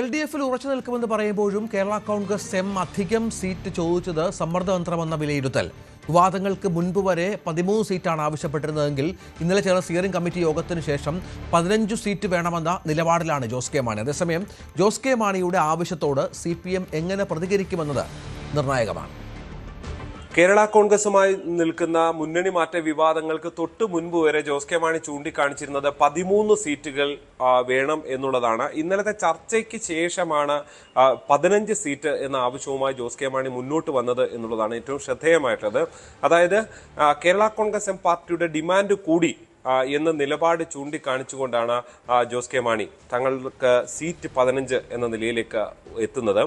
LDF-ൽ ഉറച്ചു നിൽക്കുമെന്ന് പറയുമ്പോഴും കേരള കോൺഗ്രസ് M അധികം സീറ്റ് ചോദിച്ചത് സമ്മർദ്ദതന്ത്രമെന്ന വിലയിരുത്തൽ. വിവാദങ്ങൾക്ക് മുൻപ് വരെ 13 സീറ്റാണ് ആവശ്യപ്പെട്ടിരുന്നതെങ്കിൽ ഇന്നലെ ചേർന്ന സ്റ്റിയറിംഗ് കമ്മിറ്റി യോഗത്തിന് ശേഷം 15 സീറ്റ് വേണമെന്ന നിലപാടിലാണ് ജോസ് കെ മാണി. അതേസമയം ജോസ് കെ മാണിയുടെ ആവശ്യത്തോട് CPM എങ്ങനെ പ്രതികരിക്കുമെന്നത് നിർണായകമാണ്. കേരള കോൺഗ്രസുമായി നിൽക്കുന്ന മുന്നണി മാറ്റ വിവാദങ്ങൾക്ക് തൊട്ടു മുൻപ് വരെ ജോസ് കെ മാണി ചൂണ്ടിക്കാണിച്ചിരുന്നത് 13 സീറ്റുകൾ വേണം എന്നുള്ളതാണ്. ഇന്നലത്തെ ചർച്ചയ്ക്ക് ശേഷമാണ് 15 സീറ്റ് എന്ന ആവശ്യവുമായി ജോസ് കെ മാണി മുന്നോട്ട് വന്നത് എന്നുള്ളതാണ് ഏറ്റവും ശ്രദ്ധേയമായിട്ടുള്ളത്. അതായത് കേരള കോൺഗ്രസ് എം പാർട്ടിയുടെ ഡിമാൻഡ് കൂടി എന്ന നിലപാട് ചൂണ്ടിക്കാണിച്ചുകൊണ്ടാണ് ജോസ് കെ മാണി തങ്ങൾക്ക് സീറ്റ് 15 എന്ന നിലയിലേക്ക് എത്തുന്നത്.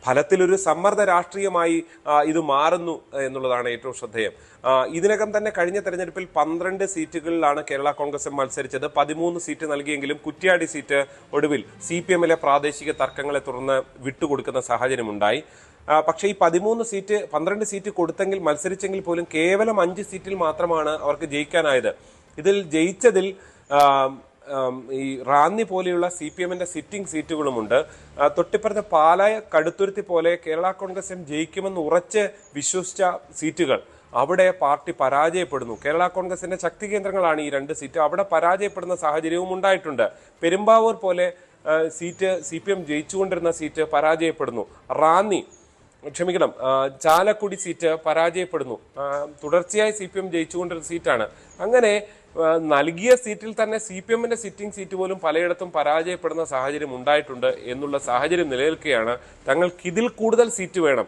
ഫലത്തിലൊരു സമ്മർദ്ദ രാഷ്ട്രീയമായി ഇത് മാറുന്നു എന്നുള്ളതാണ് ഏറ്റവും ശ്രദ്ധേയം. ഇതിനകം തന്നെ കഴിഞ്ഞ തെരഞ്ഞെടുപ്പിൽ 12 സീറ്റുകളിലാണ് കേരള കോൺഗ്രസ് മത്സരിച്ചത്. 13 സീറ്റ് നൽകിയെങ്കിലും കുറ്റ്യാടി സീറ്റ് ഒടുവിൽ CPM-ലെ പ്രാദേശിക തർക്കങ്ങളെ തുടർന്ന് വിട്ടുകൊടുക്കുന്ന സാഹചര്യമുണ്ടായി. പക്ഷേ ഈ 12 സീറ്റ് കൊടുത്തെങ്കിൽ മത്സരിച്ചെങ്കിൽ പോലും കേവലം 5 സീറ്റിൽ മാത്രമാണ് അവർക്ക് ജയിക്കാനായത്. ഇതിൽ ജയിച്ചതിൽ ഈ റാന്നി പോലെയുള്ള CPM-ന്റെ സിറ്റിംഗ് സീറ്റുകളുമുണ്ട്. തൊട്ടിപ്പുറത്തെ പാലായ കടുത്തുരുത്തി പോലെ കേരള കോൺഗ്രസ് എം ജയിക്കുമെന്ന് ഉറച്ച് വിശ്വസിച്ച സീറ്റുകൾ അവിടെ പാർട്ടി പരാജയപ്പെടുന്നു. കേരള കോൺഗ്രസിന്റെ ശക്തി കേന്ദ്രങ്ങളാണ് ഈ 2 സീറ്റ്. അവിടെ പരാജയപ്പെടുന്ന സാഹചര്യവും ഉണ്ടായിട്ടുണ്ട്. പെരുമ്പാവൂർ പോലെ സീറ്റ് CPM ജയിച്ചുകൊണ്ടിരുന്ന സീറ്റ് പരാജയപ്പെടുന്നു. ചാലക്കുടി സീറ്റ് പരാജയപ്പെടുന്നു. തുടർച്ചയായി CPM ജയിച്ചുകൊണ്ടിരുന്ന സീറ്റാണ്. അങ്ങനെ നൽകിയ സീറ്റിൽ തന്നെ CPM-ന്റെ സിറ്റിംഗ് സീറ്റ് പോലും പലയിടത്തും പരാജയപ്പെടുന്ന സാഹചര്യം ഉണ്ടായിട്ടുണ്ട് എന്നുള്ള സാഹചര്യം നിലനിൽക്കുകയാണ്. തങ്ങൾക്ക് ഇതിൽ കൂടുതൽ സീറ്റ് വേണം,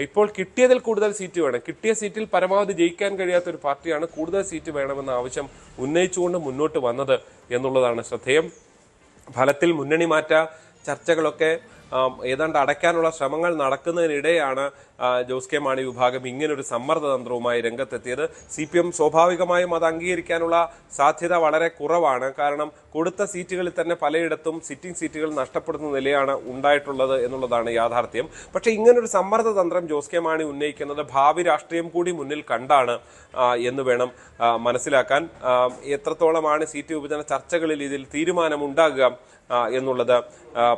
ഇപ്പോൾ കിട്ടിയതിൽ കൂടുതൽ സീറ്റ് വേണം, കിട്ടിയ സീറ്റിൽ പരമാവധി ജയിക്കാൻ കഴിയാത്ത ഒരു പാർട്ടിയാണ് കൂടുതൽ സീറ്റ് വേണമെന്ന ആവശ്യം ഉന്നയിച്ചുകൊണ്ട് മുന്നോട്ട് വന്നത് എന്നുള്ളതാണ് ശ്രദ്ധേയം. ഫലത്തിൽ മുന്നണി മാറ്റ ചർച്ചകളൊക്കെ ഏതാണ്ട് അടയ്ക്കാനുള്ള ശ്രമങ്ങൾ നടക്കുന്നതിനിടെയാണ് ജോസ് കെ മാണി വിഭാഗം ഇങ്ങനൊരു സമ്മർദ്ദതന്ത്രവുമായി രംഗത്തെത്തിയത്. CPM സ്വാഭാവികമായും അത് അംഗീകരിക്കാനുള്ള സാധ്യത വളരെ കുറവാണ്. കാരണം കൊടുത്ത സീറ്റുകളിൽ തന്നെ പലയിടത്തും സിറ്റിംഗ് സീറ്റുകൾ നഷ്ടപ്പെടുന്ന നിലയാണ് ഉണ്ടായിട്ടുള്ളത് എന്നുള്ളതാണ് യാഥാർത്ഥ്യം. പക്ഷേ ഇങ്ങനൊരു സമ്മർദ്ദതന്ത്രം ജോസ് കെ മാണി ഉന്നയിക്കുന്നത് ഭാവി രാഷ്ട്രീയം കൂടി മുന്നിൽ കണ്ടാണ് എന്ന് വേണം മനസ്സിലാക്കാൻ. എത്രത്തോളമാണ് സീറ്റ് വിഭജന ചർച്ചകളിൽ ഇതിൽ തീരുമാനമുണ്ടാകുക എന്നുള്ളത്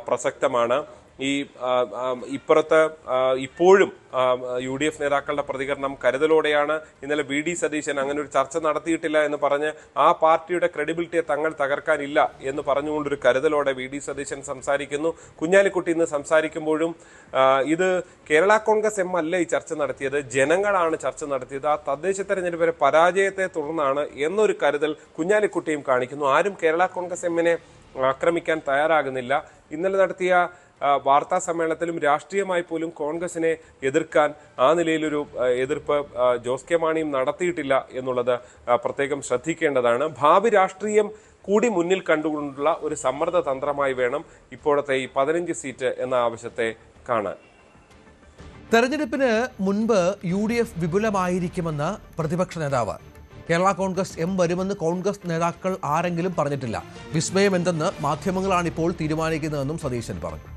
പ്രസക്തമാണ്. ഇപ്പോഴും UDF നേതാക്കളുടെ പ്രതികരണം കരുതലോടെയാണ്. ഇന്നലെ VD സതീശൻ അങ്ങനെ ഒരു ചർച്ച നടത്തിയിട്ടില്ല എന്ന് പറഞ്ഞ് ആ പാർട്ടിയുടെ ക്രെഡിബിലിറ്റിയെ തങ്ങൾ തകർക്കാനില്ല എന്ന് പറഞ്ഞുകൊണ്ടൊരു കരുതലോടെ VD സതീശൻ സംസാരിക്കുന്നു. കുഞ്ഞാലിക്കുട്ടി ഇന്ന് സംസാരിക്കുമ്പോഴും ഇത് കേരള കോൺഗ്രസ് എം അല്ല ഈ ചർച്ച നടത്തിയത്, ജനങ്ങളാണ് ചർച്ച നടത്തിയത്. ആ തദ്ദേശ തെരഞ്ഞെടുപ്പിലെ പരാജയത്തെ തുടർന്നാണ് എന്നൊരു കരുതൽ കുഞ്ഞാലിക്കുട്ടിയും കാണിക്കുന്നു. ആരും കേരള കോൺഗ്രസ് എമ്മിനെ ആക്രമിക്കാൻ തയ്യാറാകുന്നില്ല. ഇന്നലെ നടത്തിയ വാർത്താ സമ്മേളനത്തിലും രാഷ്ട്രീയമായി പോലും കോൺഗ്രസിനെ എതിർക്കാൻ ആ നിലയിലൊരു എതിർപ്പ് ജോസ് കെ മാണിയും നടത്തിയിട്ടില്ല എന്നുള്ളത് പ്രത്യേകം ശ്രദ്ധിക്കേണ്ടതാണ്. ഭാവി രാഷ്ട്രീയം കൂടി മുന്നിൽ കണ്ടുകൊണ്ടുള്ള ഒരു സമ്മർദ്ദ തന്ത്രമായി വേണം ഇപ്പോഴത്തെ ഈ 15 സീറ്റ് എന്ന ആവശ്യത്തെ കാണാൻ. തെരഞ്ഞെടുപ്പിന് മുൻപ് UDF വിപുലമായിരിക്കുമെന്ന് പ്രതിപക്ഷ നേതാവ്. കേരള കോൺഗ്രസ് എം വരുമെന്ന് കോൺഗ്രസ് നേതാക്കൾ ആരെങ്കിലും പറഞ്ഞിട്ടില്ല. വിസ്മയം എന്തെന്ന് മാധ്യമങ്ങളാണിപ്പോൾ തീരുമാനിക്കുന്നതെന്നും സതീശൻ പറഞ്ഞു.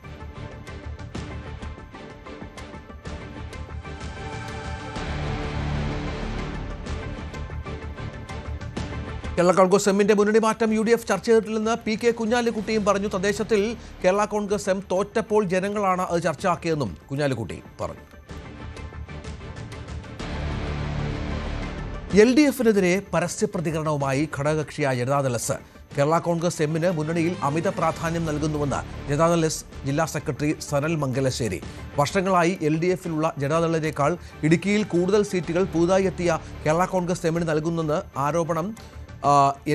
കേരള കോൺഗ്രസ് എമ്മിന്റെ മുന്നണി മാറ്റം UDF ചർച്ച ചെയ്തിട്ടില്ലെന്ന് PK കുഞ്ഞാലിക്കുട്ടിയും പറഞ്ഞു. തദ്ദേശത്തിൽ കേരള കോൺഗ്രസ് എം തോറ്റപ്പോൾ ജനങ്ങളാണ് അത് ചർച്ചയാക്കിയതെന്നും കുഞ്ഞാലിക്കുട്ടി പറഞ്ഞു. LDF-നെതിരെ പരസ്യ പ്രതികരണവുമായി ഘടകകക്ഷിയായ ജനതാദൾ എസ്. കേരള കോൺഗ്രസ് എമ്മിന് മുന്നണിയിൽ അമിത പ്രാധാന്യം നൽകുന്നുവെന്ന് ജനതാദൾ എസ് ജില്ലാ സെക്രട്ടറി സനൽ മംഗലശ്ശേരി. വർഷങ്ങളായി LDF-ലുള്ള ജനതാദളിനേക്കാൾ ഇടുക്കിയിൽ കൂടുതൽ സീറ്റുകൾ പുതുതായി എത്തിയ കേരള കോൺഗ്രസ് എമ്മിന് നൽകുന്നെന്ന് ആരോപണം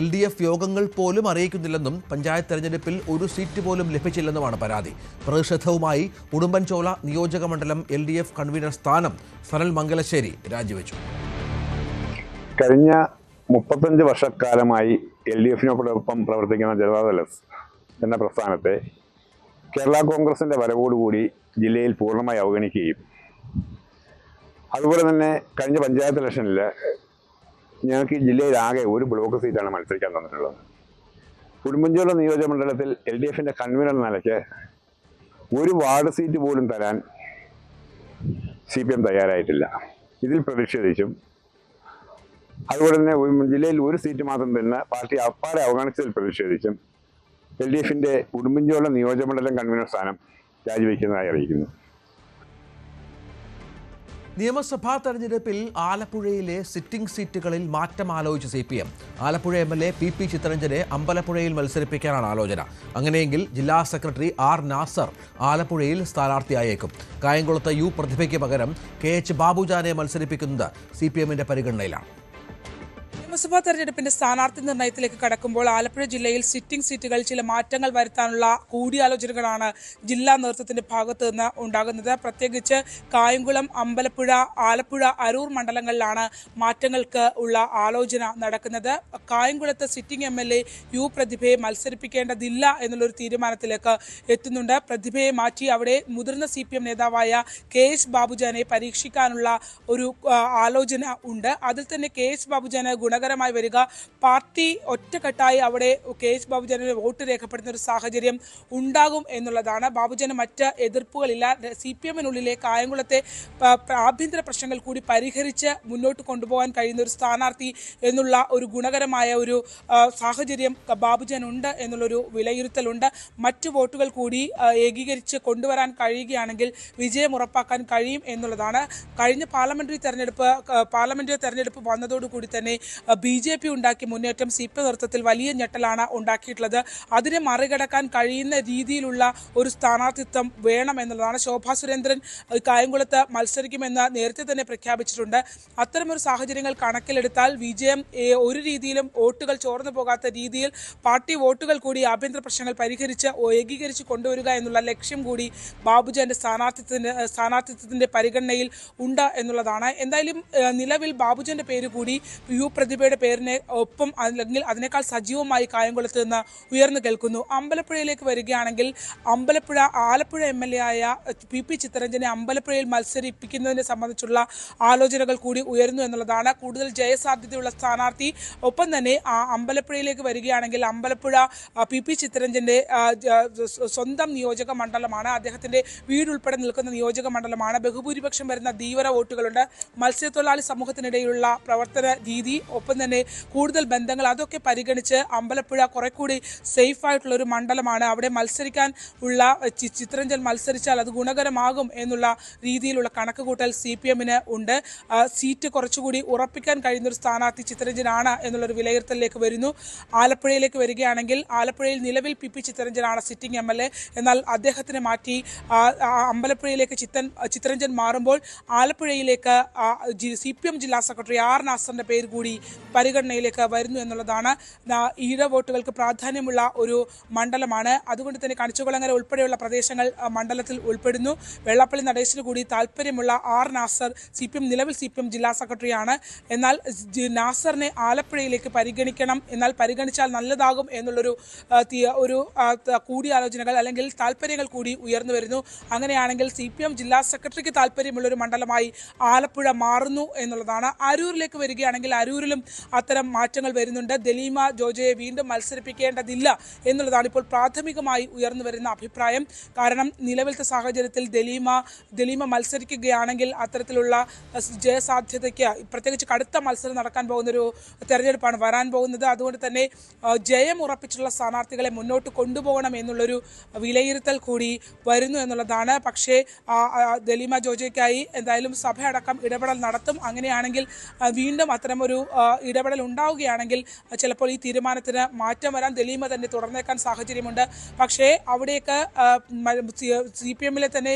LDF യോഗങ്ങൾ പോലും അറിയിക്കുന്നില്ലെന്നും പഞ്ചായത്ത് തെരഞ്ഞെടുപ്പിൽ ഒരു സീറ്റ് പോലും ലഭിച്ചില്ലെന്നുമാണ് പരാതി. പ്രതിഷേധവുമായി ഉടുമ്പൻചോല നിയോജക മണ്ഡലം LDF കൺവീനർ സ്ഥാനം സനൽ മംഗലശ്ശേരി രാജിവെച്ചു. കഴിഞ്ഞ 35 വർഷക്കാലമായി LDF-നോടൊപ്പം പ്രവർത്തിക്കുന്ന ജനതാദൾ എസ് എന്ന പ്രസ്ഥാനത്തെ കേരള കോൺഗ്രസിൻ്റെ വരവോടുകൂടി ജില്ലയിൽ പൂർണ്ണമായി അവഗണിക്കുകയും അതുപോലെ തന്നെ കഴിഞ്ഞ പഞ്ചായത്ത് ഇലക്ഷനിൽ ഞങ്ങൾക്ക് ഈ ജില്ലയിലാകെ ഒരു ബ്ലോക്ക് സീറ്റാണ് മത്സരിക്കാൻ തന്നിട്ടുള്ളത്. ഉടുമ്പൻചോല നിയോജക മണ്ഡലത്തിൽ LDF-ന്റെ കൺവീനർ എന്ന നിലയ്ക്ക് ഒരു വാർഡ് സീറ്റ് പോലും തരാൻ CPM തയ്യാറായിട്ടില്ല. ഇതിൽ പ്രതിഷേധിച്ചും അതുപോലെ തന്നെ ജില്ലയിൽ ഒരു സീറ്റ് മാത്രം തന്നെ പാർട്ടി അപ്പാടെ അവഗണിച്ചതിൽ പ്രതിഷേധിച്ചും LDF-ന്റെ ഉടുമ്പൻചോല നിയോജകമണ്ഡലം കൺവീനർ സ്ഥാനം രാജിവെക്കുന്നതായി അറിയിക്കുന്നു. നിയമസഭാ തെരഞ്ഞെടുപ്പിൽ ആലപ്പുഴയിലെ സിറ്റിംഗ് സീറ്റുകളിൽ മാറ്റം ആലോചിച്ച CPM. ആലപ്പുഴ MLA PP ചിത്തരഞ്ജനെ അമ്പലപ്പുഴയിൽ മത്സരിപ്പിക്കാനാണ് ആലോചന. അങ്ങനെയെങ്കിൽ ജില്ലാ സെക്രട്ടറി R. നാസർ ആലപ്പുഴയിൽ സ്ഥാനാർത്ഥിയായേക്കും. കായംകുളത്ത് U. പ്രതിഭയ്ക്ക് പകരം KH. ബാബുജാനെ മത്സരിപ്പിക്കുന്നത് CPMന്റെ പരിഗണനയിലാണ്. നിയമസഭാ തെരഞ്ഞെടുപ്പിന്റെ സ്ഥാനാർത്ഥി നിർണയത്തിലേക്ക് കടക്കുമ്പോൾ ആലപ്പുഴ ജില്ലയിൽ സിറ്റിംഗ് സീറ്റുകളിൽ ചില മാറ്റങ്ങൾ വരുത്താനുള്ള കൂടിയാലോചനകളാണ് ജില്ലാ നേതൃത്വത്തിന്റെ ഭാഗത്ത് നിന്ന് ഉണ്ടാകുന്നത്. പ്രത്യേകിച്ച് കായംകുളം, അമ്പലപ്പുഴ, ആലപ്പുഴ, അരൂർ മണ്ഡലങ്ങളിലാണ് മാറ്റങ്ങൾക്ക് ഉള്ള ആലോചന നടക്കുന്നത്. കായംകുളത്ത് സിറ്റിംഗ് MLA U. പ്രതിഭയെ മത്സരിപ്പിക്കേണ്ടതില്ല എന്നുള്ളൊരു തീരുമാനത്തിലേക്ക് എത്തുന്നുണ്ട്. പ്രതിഭയെ മാറ്റി അവിടെ മുതിർന്ന CPM നേതാവായ KH. ബാബുജാനെ പരീക്ഷിക്കാനുള്ള ഒരു ആലോചന ഉണ്ട്. അതിൽ തന്നെ KH. ബാബുജാന് ഗുണകരമായി വരിക പാർട്ടി ഒറ്റക്കെട്ടായി അവിടെ KH. ബാബുജാനെ വോട്ട് രേഖപ്പെടുത്തുന്ന ഒരു സാഹചര്യം ഉണ്ടാകും എന്നുള്ളതാണ്. ബാബുജാന് മറ്റ് എതിർപ്പുകളില്ല. CPMനുള്ളിലെ കായംകുളത്തെ ആഭ്യന്തര പ്രശ്നങ്ങൾ കൂടി പരിഹരിച്ച് മുന്നോട്ട് കൊണ്ടുപോകാൻ കഴിയുന്ന ഒരു സ്ഥാനാർത്ഥി എന്നുള്ള ഒരു ഗുണകരമായ ഒരു സാഹചര്യം ബാബുജാൻ ഉണ്ട് എന്നുള്ളൊരു വിലയിരുത്തലുണ്ട്. മറ്റ് വോട്ടുകൾ കൂടി ഏകീകരിച്ച് കൊണ്ടുവരാൻ കഴിയുകയാണെങ്കിൽ വിജയം ഉറപ്പാക്കാൻ കഴിയും എന്നുള്ളതാണ്. കഴിഞ്ഞ പാർലമെന്ററി തെരഞ്ഞെടുപ്പ് വന്നതോടുകൂടി തന്നെ BJP ഉണ്ടാക്കിയ മുന്നേറ്റം CPM നേതൃത്വത്തിൽ വലിയ ഞെട്ടലാണ് ഉണ്ടാക്കിയിട്ടുള്ളത്. അതിനെ മറികടക്കാൻ കഴിയുന്ന രീതിയിലുള്ള ഒരു സ്ഥാനാർത്ഥിത്വം വേണം എന്നുള്ളതാണ്. ശോഭാ സുരേന്ദ്രൻ കായംകുളത്ത് മത്സരിക്കുമെന്ന് നേരത്തെ തന്നെ പ്രഖ്യാപിച്ചിട്ടുണ്ട്. അത്തരമൊരു സാഹചര്യങ്ങൾ കണക്കിലെടുത്താൽ വിജയം ഒരു രീതിയിലും വോട്ടുകൾ ചോർന്നു പോകാത്ത രീതിയിൽ പാർട്ടി വോട്ടുകൾ കൂടി ആഭ്യന്തര പ്രശ്നങ്ങൾ പരിഹരിച്ച് ഏകീകരിച്ച് കൊണ്ടുവരിക എന്നുള്ള ലക്ഷ്യം കൂടി ബാബുജാന്റെ സ്ഥാനാർത്ഥിത്വത്തിന്റെ പരിഗണനയിൽ ഉണ്ട് എന്നുള്ളതാണ്. എന്തായാലും നിലവിൽ ബാബുജാന്റെ പേര് കൂടി U. പ്രതിഭയുടെ പേരിനെ ഒപ്പം അല്ലെങ്കിൽ അതിനേക്കാൾ സജീവമായി കായംകുളത്ത് നിന്ന് ഉയർന്നു കേൾക്കുന്നു. അമ്പലപ്പുഴയിലേക്ക് വരികയാണെങ്കിൽ ആലപ്പുഴ MLA ആയ PP ചിത്തരഞ്ജനെ അമ്പലപ്പുഴയിൽ മത്സരിപ്പിക്കുന്നതിനെ സംബന്ധിച്ചുള്ള ആലോചനകൾ കൂടി ഉയരുന്നു എന്നുള്ളതാണ്. കൂടുതൽ ജയസാധ്യതയുള്ള സ്ഥാനാർത്ഥി. ഒപ്പം തന്നെ അമ്പലപ്പുഴയിലേക്ക് വരികയാണെങ്കിൽ അമ്പലപ്പുഴ PP ചിത്തരഞ്ജന്റെ സ്വന്തം നിയോജക മണ്ഡലമാണ്. അദ്ദേഹത്തിന്റെ വീടുൾപ്പെടെ നിൽക്കുന്ന നിയോജക മണ്ഡലമാണ്. ബഹുഭൂരിപക്ഷം വരുന്ന ധീവര വോട്ടുകളുണ്ട്. മത്സ്യത്തൊഴിലാളി സമൂഹത്തിനിടയിലുള്ള പ്രവർത്തന രീതി, ഒപ്പം തന്നെ കൂടുതൽ ബന്ധങ്ങൾ, അതൊക്കെ പരിഗണിച്ച് അമ്പലപ്പുഴ കുറെ കൂടി സേഫ് ആയിട്ടുള്ള ഒരു മണ്ഡലമാണ്. അവിടെ മത്സരിക്കാൻ ഉള്ള ചിത്തരഞ്ജൻ മത്സരിച്ചാൽ അത് ഗുണകരമാകും എന്നുള്ള രീതിയിലുള്ള കണക്കുകൂട്ടൽ CPMന് ഉണ്ട്. സീറ്റ് കുറച്ചുകൂടി ഉറപ്പിക്കാൻ കഴിയുന്ന ഒരു സ്ഥാനാർത്ഥി ചിത്തരഞ്ജനാണ് എന്നുള്ളൊരു വിലയിരുത്തലിലേക്ക് വരുന്നു. ആലപ്പുഴയിലേക്ക് വരികയാണെങ്കിൽ ആലപ്പുഴയിൽ നിലവിൽ PP ചിത്തരഞ്ജനാണ് സിറ്റിംഗ് MLA. എന്നാൽ അദ്ദേഹത്തിനെ മാറ്റി അമ്പലപ്പുഴയിലേക്ക് ചിത്തരഞ്ജൻ മാറുമ്പോൾ ആലപ്പുഴയിലേക്ക് CPM ജില്ലാ സെക്രട്ടറി R. നാസറിന്റെ പേര് കൂടി പരിഗണനയിലേക്ക് വരുന്നു എന്നുള്ളതാണ്. ഈഴ വോട്ടുകൾക്ക് പ്രാധാന്യമുള്ള ഒരു മണ്ഡലമാണ്. അതുകൊണ്ട് തന്നെ കണിച്ചുകുളങ്ങര ഉൾപ്പെടെയുള്ള പ്രദേശങ്ങൾ മണ്ഡലത്തിൽ ഉൾപ്പെടുന്നു. വെള്ളാപ്പള്ളി നടേശന് കൂടി താല്പര്യമുള്ള R. നാസർ നിലവിൽ CPM ജില്ലാ സെക്രട്ടറിയാണ്. എന്നാൽ നാസറിനെ ആലപ്പുഴയിലേക്ക് പരിഗണിക്കണം, എന്നാൽ പരിഗണിച്ചാൽ നല്ലതാകും എന്നുള്ളൊരു കൂടിയാലോചനകൾ അല്ലെങ്കിൽ താല്പര്യങ്ങൾ കൂടി ഉയർന്നു വരുന്നു. അങ്ങനെയാണെങ്കിൽ CPM ജില്ലാ സെക്രട്ടറിക്ക് താല്പര്യമുള്ളൊരു മണ്ഡലമായി ആലപ്പുഴ മാറുന്നു എന്നുള്ളതാണ്. അരൂരിലേക്ക് വരികയാണെങ്കിൽ അരൂരിലും അത്തരം മാറ്റങ്ങൾ വരുന്നുണ്ട്. ദലീമ ജോജയെ വീണ്ടും മത്സരിപ്പിക്കേണ്ടതില്ല എന്നുള്ളതാണ് ഇപ്പോൾ പ്രാഥമികമായി ഉയർന്നു വരുന്ന അഭിപ്രായം. കാരണം നിലവിലത്തെ സാഹചര്യത്തിൽ ദലീമ മത്സരിക്കുകയാണെങ്കിൽ അത്തരത്തിലുള്ള ജയസാധ്യതയ്ക്ക്, പ്രത്യേകിച്ച് കടുത്ത മത്സരം നടക്കാൻ പോകുന്നൊരു തെരഞ്ഞെടുപ്പാണ് വരാൻ പോകുന്നത്. അതുകൊണ്ട് തന്നെ ജയം ഉറപ്പിച്ചുള്ള സ്ഥാനാർത്ഥികളെ മുന്നോട്ട് കൊണ്ടുപോകണം എന്നുള്ളൊരു വിലയിരുത്തൽ കൂടി വരുന്നു എന്നുള്ളതാണ്. പക്ഷേ ദലീമ ജോജയ്ക്കായി എന്തായാലും സഭയടക്കം ഇടപെടൽ നടത്തും. അങ്ങനെയാണെങ്കിൽ വീണ്ടും അത്തരമൊരു ഇടപെടൽ ഉണ്ടാവുകയാണെങ്കിൽ ചിലപ്പോൾ ഈ തീരുമാനത്തിന് മാറ്റം വരാൻ ദലീമ തന്നെ തുടർന്നേക്കാൻ സാഹചര്യമുണ്ട്. പക്ഷേ അവിടേക്ക് CPMലെ തന്നെ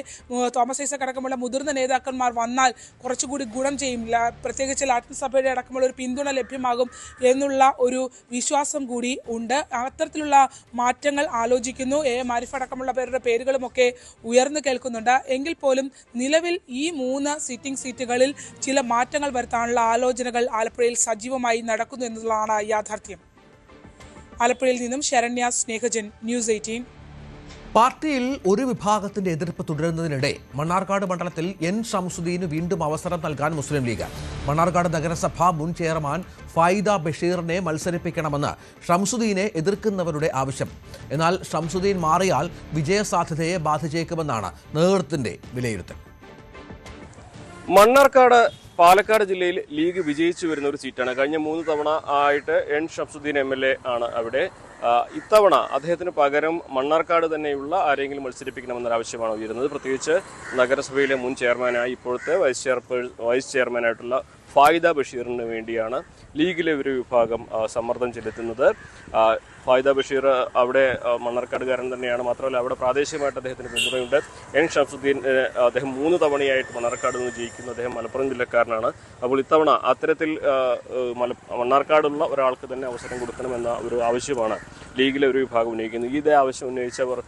തോമസ് ഐസക് അടക്കമുള്ള മുതിർന്ന നേതാക്കന്മാർ വന്നാൽ കുറച്ചുകൂടി ഗുണം ചെയ്യും. പ്രത്യേകിച്ച് ലാറ്റിൻ സഭയുടെ അടക്കമുള്ള ഒരു പിന്തുണ ലഭ്യമാകും എന്നുള്ള ഒരു വിശ്വാസം കൂടി ഉണ്ട്. അത്തരത്തിലുള്ള മാറ്റങ്ങൾ ആലോചിക്കുന്നു. മാരിഫ് അടക്കമുള്ള പേരുടെ പേരുകളുമൊക്കെ ഉയർന്നു കേൾക്കുന്നുണ്ട്. എങ്കിൽ പോലും നിലവിൽ ഈ 3 സിറ്റിംഗ് സീറ്റുകളിൽ ചില മാറ്റങ്ങൾ വരുത്താനുള്ള ആലോചനകൾ ആലപ്പുഴയിൽ സജീവമായി നടക്കുന്നു എന്നതാണ് യാഥാർത്ഥ്യം. ആലപ്പുഴയിൽ നിന്നും ശരണ്യ സ്നേഹജൻ, ന്യൂസ് 18. പാർട്ടിയിൽ ഒരു വിഭാഗത്തിന്റെ എതിർപ്പ് തുടരുന്നതിനിടെ മണ്ണാർക്കാട് മണ്ഡലത്തിൽ N. ഷംസുദ്ദീന് വീണ്ടും അവസരം നൽകാൻ മുസ്ലിം ലീഗ്. മണ്ണാർക്കാട് നഗരസഭ മുൻ ചെയർമാൻ ഫൈദ ബഷീറിനെ മത്സരിപ്പിക്കണമെന്ന് ഷംസുദ്ദീനെ എതിർക്കുന്നവരുടെ ആവശ്യം. എന്നാൽ ഷംസുദ്ദീൻ മാറിയാൽ വിജയസാധ്യതയെ ബാധിച്ചേക്കുമെന്നാണ് നേതൃത്വത്തിന്റെ വിലയിരുത്തൽ. മണ്ണാർക്കാട് പാലക്കാട് ജില്ലയിൽ ലീഗ് വിജയിച്ചു വരുന്ന ഒരു സീറ്റാണ്. കഴിഞ്ഞ 3 തവണ ആയിട്ട് എൻ ഷംസുദ്ദീൻ MLA ആണ് അവിടെ. ഇത്തവണ അദ്ദേഹത്തിന് പകരം മണ്ണാർക്കാട് തന്നെയുള്ള ആരെങ്കിലും മത്സരിപ്പിക്കണമെന്നൊരു ആവശ്യമാണ് ഉയരുന്നത്. പ്രത്യേകിച്ച് നഗരസഭയിലെ മുൻ ചെയർമാനായി ഇപ്പോഴത്തെ വൈസ് ചെയർമാനായിട്ടുള്ള ഫായിദ ബഷീറിന് വേണ്ടിയാണ് ലീഗിലെ ഒരു വിഭാഗം സമ്മർദ്ദം ചെലുത്തുന്നത്. ഫായിദ ബഷീർ അവിടെ മണ്ണാർക്കാടുകാരൻ തന്നെയാണ്. മാത്രമല്ല അവിടെ പ്രാദേശികമായിട്ട് അദ്ദേഹത്തിന് പിന്തുണയുണ്ട്. എൻ ഷംസുദ്ദീൻ അദ്ദേഹം 3 തവണയായിട്ട് മണ്ണാർക്കാട് നിന്ന് ജയിക്കുന്നു. അദ്ദേഹം മലപ്പുറം ജില്ലക്കാരനാണ്. അപ്പോൾ ഇത്തവണ അത്തരത്തിൽ മണ്ണാർക്കാടുള്ള ഒരാൾക്ക് തന്നെ അവസരം കൊടുക്കണമെന്ന ഒരു ആവശ്യമാണ് ലീഗിലെ ഒരു വിഭാഗം ഉന്നയിക്കുന്നത്. ഇതേ ആവശ്യം ഉന്നയിച്ചവർ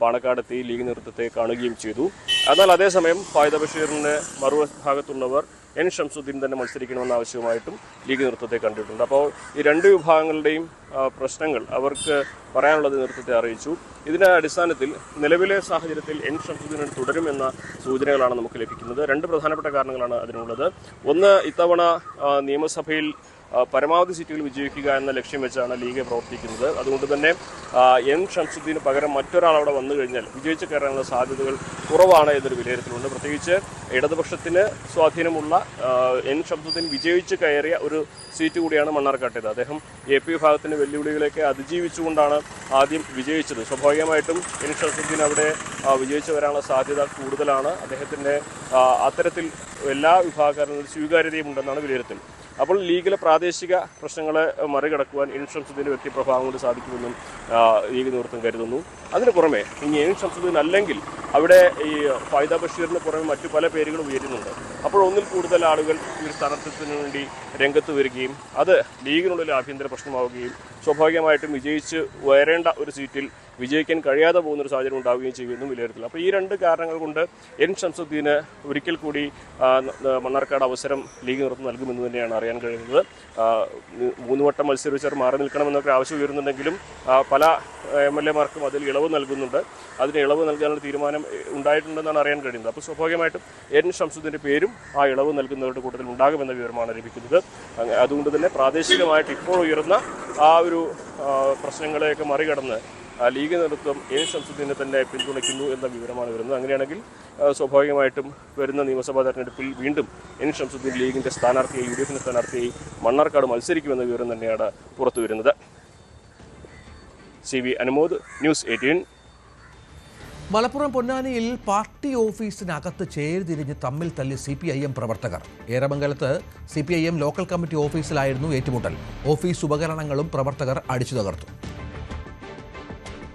പാണക്കാടെത്തി ലീഗ് നേതൃത്വത്തെ കാണുകയും ചെയ്തു. എന്നാൽ അതേസമയം ഫായിദ ബഷീറിന് മറുഭാഗത്തുള്ളവർ എൻ ഷംസുദ്ദീൻ തന്നെ മത്സരിക്കണമെന്ന ആവശ്യവുമായിട്ടും ലീഗ് നേതൃത്വത്തെ കണ്ടിട്ടുണ്ട്. അപ്പോൾ ഈ 2 വിഭാഗങ്ങളുടെയും പ്രശ്നങ്ങൾ അവർക്ക് പറയാനുള്ളത് നേതൃത്വത്തെ അറിയിച്ചു. ഇതിന്റെ അടിസ്ഥാനത്തിൽ നിലവിലെ സാഹചര്യത്തിൽ എൻ ഷംസുദ്ദീൻ തുടരുമെന്ന സൂചനകളാണ് നമുക്ക് ലഭിക്കുന്നത്. 2 പ്രധാനപ്പെട്ട കാരണങ്ങളാണ് അതിനുള്ളത്. ഒന്ന്, ഇത്തവണ നിയമസഭയിൽ പരമാവധി സീറ്റുകൾ വിജയിക്കുക എന്ന ലക്ഷ്യം വെച്ചാണ് ലീഗ് പ്രവർത്തിക്കുന്നത്. അതുകൊണ്ട് തന്നെ എൻ ഷംസുദ്ദീന് പകരം മറ്റൊരാൾ അവിടെ വന്നു കഴിഞ്ഞാൽ വിജയിച്ച് കയറാനുള്ള സാധ്യതകൾ കുറവാണ് എന്നൊരു വിലയിരുത്തലുണ്ട്. പ്രത്യേകിച്ച് ഇടതുപക്ഷത്തിന് സ്വാധീനമുള്ള എൻ ഷംസുദ്ദീൻ വിജയിച്ച് കയറിയ ഒരു സീറ്റ് കൂടിയാണ് മണ്ണാർക്കാട്ടേത്. അദ്ദേഹം AP വിഭാഗത്തിൻ്റെ വെല്ലുവിളികളെയൊക്കെ അതിജീവിച്ചുകൊണ്ടാണ് ആദ്യം വിജയിച്ചത്. സ്വാഭാവികമായിട്ടും എൻ ഷംസുദ്ദീൻ അവിടെ വിജയിച്ചു വരാനുള്ള സാധ്യത കൂടുതലാണ്. അദ്ദേഹത്തിൻ്റെ അത്തരത്തിൽ എല്ലാ വിഭാഗക്കാരും സ്വീകാര്യതയും ഉണ്ടെന്നാണ് വിലയിരുത്തൽ. അപ്പോൾ ലീഗിലെ പ്രാദേശിക പ്രശ്നങ്ങളെ മറികടക്കുവാൻ എൻ ഷംസുദ്ദീൻ്റെ വ്യക്തിപ്രഭാവം കൊണ്ട് സാധിക്കുമെന്നും ലീഗ് നേതൃത്വം കരുതുന്നു. അതിന് പുറമെ ഇനി എൻ ഷംസുദ്ദീൻ അല്ലെങ്കിൽ അവിടെ ഈ ഫായിദ ബഷീറിന് പുറമെ മറ്റു പല പേരുകളും ഉയരുന്നുണ്ട്. അപ്പോൾ ഒന്നിൽ കൂടുതൽ ആളുകൾ ഈ ഒരു സ്ഥാനാർത്ഥിത്വത്തിന് വേണ്ടി രംഗത്ത് വരികയും അത് ലീഗിനുള്ളിൽ ആഭ്യന്തര പ്രശ്നമാവുകയും സ്വാഭാവികമായിട്ടും വിജയിച്ച് വരേണ്ട ഒരു സീറ്റിൽ വിജയിക്കാൻ കഴിയാതെ പോകുന്നൊരു സാഹചര്യം ഉണ്ടാവുകയും ചെയ്യുമെന്നും വിലയിരുത്തില്ല. അപ്പോൾ ഈ 2 കാരണങ്ങൾ കൊണ്ട് എൻ ഷംസുദ്ദീന് ഒരിക്കൽ കൂടി മണ്ണാർക്കാട് അവസരം ലീഗ് നേതൃത്വം നൽകുമെന്ന് തന്നെയാണ് അറിയാൻ കഴിയുന്നത്. 3 വട്ടം മത്സരിച്ചവർ മാറി നിൽക്കണമെന്നൊക്കെ ആവശ്യം ഉയരുന്നുണ്ടെങ്കിലും പല MLA-മാർക്കും അതിൽ ഇളവ് നൽകുന്നുണ്ട്. അതിന് ഇളവ് നൽകാനുള്ള തീരുമാനം ഉണ്ടായിട്ടുണ്ടെന്നാണ് അറിയാൻ കഴിയുന്നത്. അപ്പോൾ സ്വാഭാവികമായിട്ടും എൻ ഷംസുദ്ദീൻ്റെ പേരും ആ ഇളവ് നൽകുന്നവരുടെ കൂട്ടത്തിൽ ഉണ്ടാകുമെന്ന വിവരമാണ് ലഭിക്കുന്നത്. അതുകൊണ്ട് തന്നെ പ്രാദേശികമായിട്ട് ഇപ്പോൾ ഉയർന്ന ആ ഒരു പ്രശ്നങ്ങളെയൊക്കെ മറികടന്ന് ലീഗ് നേതൃത്വം എൻ ഷംസുദ്ദീനെ തന്നെ പിന്തുണയ്ക്കുന്നു എന്ന വിവരമാണ് വരുന്നത്. അങ്ങനെയാണെങ്കിൽ സ്വാഭാവികമായിട്ടും വരുന്ന നിയമസഭാ തെരഞ്ഞെടുപ്പിൽ വീണ്ടും എൻ ഷംസുദ്ദീൻ ലീഗിൻ്റെ സ്ഥാനാർത്ഥിയായി UDF സ്ഥാനാർത്ഥിയായി മണ്ണാർക്കാട് മത്സരിക്കുമെന്ന വിവരം തന്നെയാണ് പുറത്തു വരുന്നത്. CV Anumod, news 18. മലപ്പുറം പൊന്നാനിയിൽ പാർട്ടി ഓഫീസിനകത്ത് ചേരിതിരിഞ്ഞ് തമ്മിൽ തല്ലി CPIM പ്രവർത്തകർ. ഏറമംഗലത്ത് CPIM ലോക്കൽ കമ്മിറ്റി ഓഫീസിലായിരുന്നു ഏറ്റുമുട്ടൽ. ഓഫീസ് ഉപകരണങ്ങളും പ്രവർത്തകർ അടിച്ചു തകർത്തു.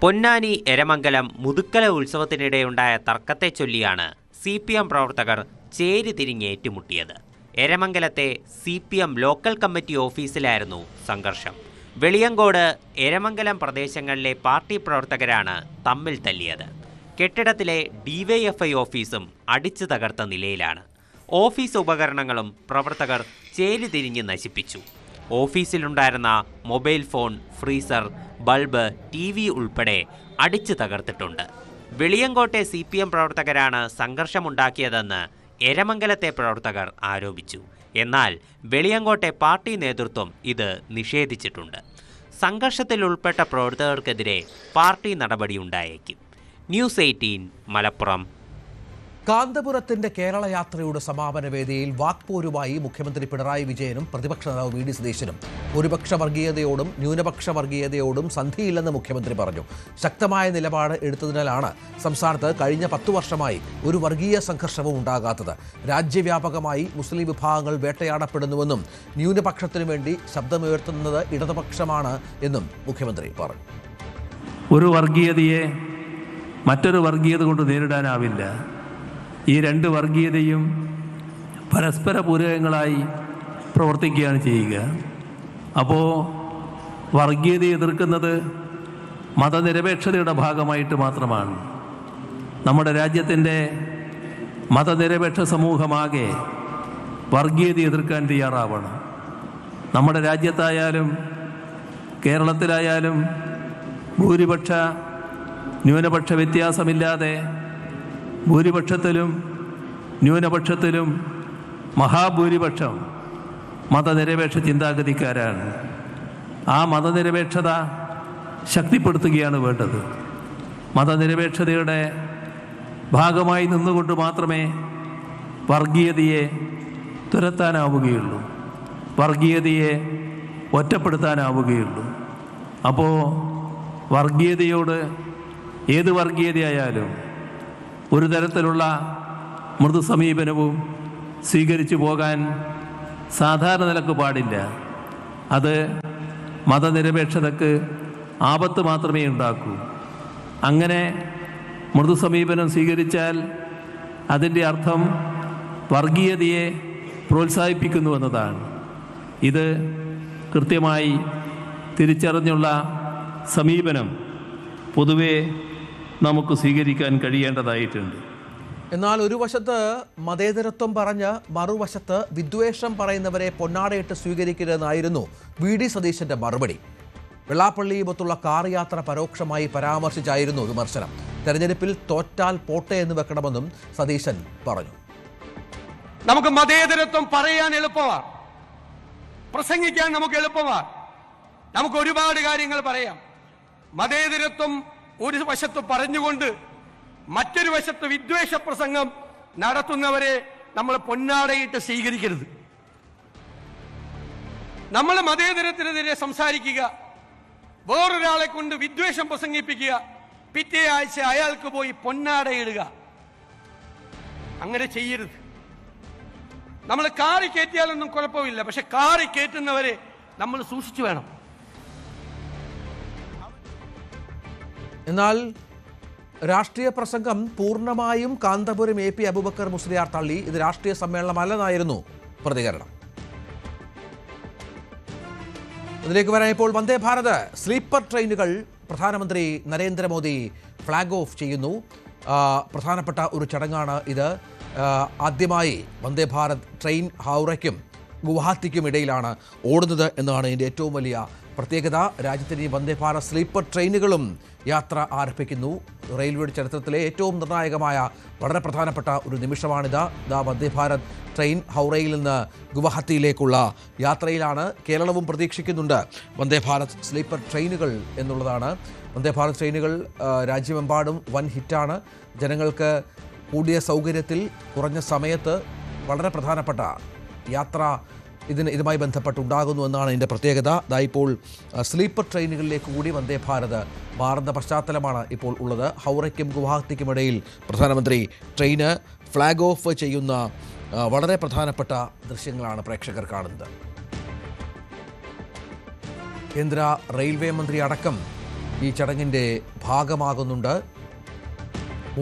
പൊന്നാനി എരമംഗലം മുതുക്കല ഉത്സവത്തിനിടെയുണ്ടായ തർക്കത്തെ ചൊല്ലിയാണ് CPM പ്രവർത്തകർ ചേരിതിരിഞ്ഞ് ഏറ്റുമുട്ടിയത്. എരമംഗലത്തെ CPM ലോക്കൽ കമ്മിറ്റി ഓഫീസിലായിരുന്നു സംഘർഷം. വെളിയങ്കോട് എരമംഗലം പ്രദേശങ്ങളിലെ പാർട്ടി പ്രവർത്തകരാണ് തമ്മിൽ തല്ലിയത്. കെട്ടിടത്തിലെ DYFI ഓഫീസും അടിച്ചു തകർത്ത നിലയിലാണ്. ഓഫീസ് ഉപകരണങ്ങളും പ്രവർത്തകർ ചേരിതിരിഞ്ഞ് നശിപ്പിച്ചു. ഓഫീസിലുണ്ടായിരുന്ന mobile phone, freezer, bulb, TV ഉൾപ്പെടെ അടിച്ചു തകർത്തിട്ടുണ്ട്. വെളിയങ്കോട്ടെ CPM പ്രവർത്തകരാണ് സംഘർഷമുണ്ടാക്കിയതെന്ന് എരമംഗലത്തെ പ്രവർത്തകർ ആരോപിച്ചു. എന്നാൽ വെളിയങ്കോട്ടെ പാർട്ടി നേതൃത്വം ഇത് നിഷേധിച്ചിട്ടുണ്ട്. സംഘർഷത്തിൽ ഉൾപ്പെട്ട പ്രവർത്തകർക്കെതിരെ പാർട്ടി നടപടിയുണ്ടായേക്കും. ന്യൂസ് 18 മലപ്പുറം. കാന്തപുരത്തിന്റെ കേരള യാത്രയുടെ സമാപന വേദിയിൽ വാക്പോരുമായി മുഖ്യമന്ത്രി പിണറായി വിജയനും പ്രതിപക്ഷ നേതാവ് VD സതീശനും. ഭൂരിപക്ഷ വർഗീയതയോടും ന്യൂനപക്ഷ വർഗീയതയോടും സന്ധിയില്ലെന്ന് മുഖ്യമന്ത്രി പറഞ്ഞു. ശക്തമായ നിലപാട് എടുത്തതിനാലാണ് സംസ്ഥാനത്ത് കഴിഞ്ഞ 10 വർഷമായി ഒരു വർഗീയ സംഘർഷവും ഉണ്ടാകാത്തത്. രാജ്യവ്യാപകമായി മുസ്ലിം വിഭാഗങ്ങൾ വേട്ടയാടപ്പെടുന്നുവെന്നും ന്യൂനപക്ഷത്തിനു വേണ്ടി ശബ്ദമുയർത്തുന്നത് ഇടതുപക്ഷമാണ് എന്നും മുഖ്യമന്ത്രി പറഞ്ഞു. ഒരു വർഗീയതയെ മറ്റൊരു വർഗീയത കൊണ്ട് നേരിടാനാവില്ല. ഈ 2 വർഗീയതയും പരസ്പര പൂരകങ്ങളായി പ്രവർത്തിക്കുകയാണ് ചെയ്യുക. അപ്പോൾ വർഗീയതയെ എതിർക്കുന്നത് മതനിരപേക്ഷതയുടെ ഭാഗമായിട്ട് മാത്രമാണ്. നമ്മുടെ രാജ്യത്തിൻ്റെ മതനിരപേക്ഷ സമൂഹമാകെ വർഗീയത എതിർക്കാൻ തയ്യാറാവണം. നമ്മുടെ രാജ്യത്തായാലും കേരളത്തിലായാലും ഭൂരിപക്ഷ ന്യൂനപക്ഷ വ്യത്യാസമില്ലാതെ ഭൂരിപക്ഷത്തിലും ന്യൂനപക്ഷത്തിലും മഹാഭൂരിപക്ഷം മതനിരപേക്ഷ ചിന്താഗതിക്കാരാണ്. ആ മതനിരപേക്ഷത ശക്തിപ്പെടുത്തുകയാണ് വേണ്ടത്. മതനിരപേക്ഷതയുടെ ഭാഗമായി നിന്നുകൊണ്ട് മാത്രമേ വർഗീയതയെ തുരത്താനാവുകയുള്ളൂ, വർഗീയതയെ ഒറ്റപ്പെടുത്താനാവുകയുള്ളൂ. അപ്പോൾ വർഗീയതയോട്, ഏത് വർഗീയതയായാലും ഒരു തരത്തിലുള്ള മൃദു സമീപനവും സ്വീകരിച്ചു പോകാൻ സാധാരണ നിലക്ക് പാടില്ല. അത് മതനിരപേക്ഷതയ്ക്ക് ആപത്ത് മാത്രമേ ഉണ്ടാക്കൂ. അങ്ങനെ മൃദു സമീപനം സ്വീകരിച്ചാൽ അതിൻ്റെ അർത്ഥം വർഗീയതയെ പ്രോത്സാഹിപ്പിക്കുന്നു എന്നതാണ്. ഇത് കൃത്യമായി തിരിച്ചറിഞ്ഞുള്ള സമീപനം പൊതുവെ നമുക്ക് സ്വീകരിക്കാൻ കഴിയേണ്ടതായിട്ടുണ്ട്. എന്നാൽ ഒരു വശത്ത് മതേതരത്വം പറഞ്ഞ് മറുവശത്ത് വിദ്വേഷം പറയുന്നവരെ പൊന്നാടയിട്ട് സ്വീകരിക്കരുതെന്നായിരുന്നു വി.ഡി. സതീശന്റെ മറുപടി. വെള്ളാപ്പള്ളിയുമൊത്തുള്ള കാർ യാത്ര പരോക്ഷമായി പരാമർശിച്ചായിരുന്നു വിമർശനം. തെരഞ്ഞെടുപ്പിൽ തോറ്റാൽ പോട്ടെ എന്ന് വെക്കണമെന്നും സതീശൻ പറഞ്ഞു. നമുക്ക് മതേതരത്വം പറയാൻ എളുപ്പമാണ്, പ്രസംഗിക്കാൻ നമുക്ക് എളുപ്പമാണ്, നമുക്ക് ഒരുപാട് കാര്യങ്ങൾ പറയാം. മതേതരത്വം ഒരു വശത്ത് പറഞ്ഞുകൊണ്ട് മറ്റൊരു വശത്ത് വിദ്വേഷ പ്രസംഗം നടത്തുന്നവരെ നമ്മൾ പൊന്നാടയിട്ട് സ്വീകരിക്കരുത്. നമ്മൾ മതേതരത്തിനെതിരെ സംസാരിക്കുക, വേറൊരാളെ കൊണ്ട് വിദ്വേഷം പ്രസംഗിപ്പിക്കുക, പിറ്റേ ആഴ്ച അയാൾക്ക് പോയി പൊന്നാടയിടുക, അങ്ങനെ ചെയ്യരുത്. നമ്മൾ കാറി കയറ്റിയാലൊന്നും കുഴപ്പമില്ല, പക്ഷെ കാറി കയറ്റുന്നവരെ നമ്മൾ സൂക്ഷിച്ചു വേണം. എന്നാൽ രാഷ്ട്രീയ പ്രസംഗം പൂർണ്ണമായും കാന്തപുരം എ.പി. അബൂബക്കർ മുസ്ലിയാർ തള്ളി. ഇത് രാഷ്ട്രീയ സമ്മേളനമല്ലെന്നായിരുന്നു പ്രതികരണം. ഇതിലേക്ക് വരാൻ ഇപ്പോൾ വന്ദേ ഭാരത് സ്ലീപ്പർ ട്രെയിനുകൾ പ്രധാനമന്ത്രി നരേന്ദ്രമോദി ഫ്ലാഗ് ഓഫ് ചെയ്യുന്നു. പ്രധാനപ്പെട്ട ഒരു ചടങ്ങാണ് ഇത്. ആദ്യമായി വന്ദേ ഭാരത് ട്രെയിൻ ഹൗറയ്ക്കും ഗുവാഹത്തിക്കും ഇടയിലാണ് ഓടുന്നത് എന്നതാണ് ഇതിൻ്റെ ഏറ്റവും വലിയ പ്രത്യേകത. രാജ്യത്തിന് ഈ വന്ദേ ഭാരത് സ്ലീപ്പർ ട്രെയിനുകളും യാത്ര ആരംഭിക്കുന്നു. റെയിൽവേയുടെ ചരിത്രത്തിലെ ഏറ്റവും നിർണായകമായ വളരെ പ്രധാനപ്പെട്ട ഒരു നിമിഷമാണിത്. വന്ദേ ഭാരത് ട്രെയിൻ ഹൗറയിൽ നിന്ന് ഗുവാഹത്തിയിലേക്കുള്ള യാത്രയിലാണ്. കേരളവും പ്രതീക്ഷിക്കുന്നുണ്ട് വന്ദേ ഭാരത് സ്ലീപ്പർ ട്രെയിനുകൾ എന്നുള്ളതാണ്. വന്ദേ ഭാരത് ട്രെയിനുകൾ രാജ്യമെമ്പാടും വൻ ഹിറ്റാണ്. ജനങ്ങൾക്ക് കൂടിയ സൗകര്യത്തിൽ കുറഞ്ഞ സമയത്ത് വളരെ പ്രധാനപ്പെട്ട യാത്ര ഇതുമായി ബന്ധപ്പെട്ടുണ്ടാകുന്നു എന്നാണ് ഇതിൻ്റെ പ്രത്യേകത. ഇപ്പോൾ സ്ലീപ്പർ ട്രെയിനുകളിലേക്ക് കൂടി വന്ദേ ഭാരത് മാറുന്ന പശ്ചാത്തലമാണ് ഇപ്പോൾ ഉള്ളത്. ഹൗറയ്ക്കും ഗുവാഹത്തിക്കും ഇടയിൽ പ്രധാനമന്ത്രി ട്രെയിന് ഫ്ലാഗ് ഓഫ് ചെയ്യുന്ന വളരെ പ്രധാനപ്പെട്ട ദൃശ്യങ്ങളാണ് പ്രേക്ഷകർ കാണുന്നത്. കേന്ദ്ര റെയിൽവേ മന്ത്രി അടക്കം ഈ ചടങ്ങിൻ്റെ ഭാഗമാകുന്നുണ്ട്.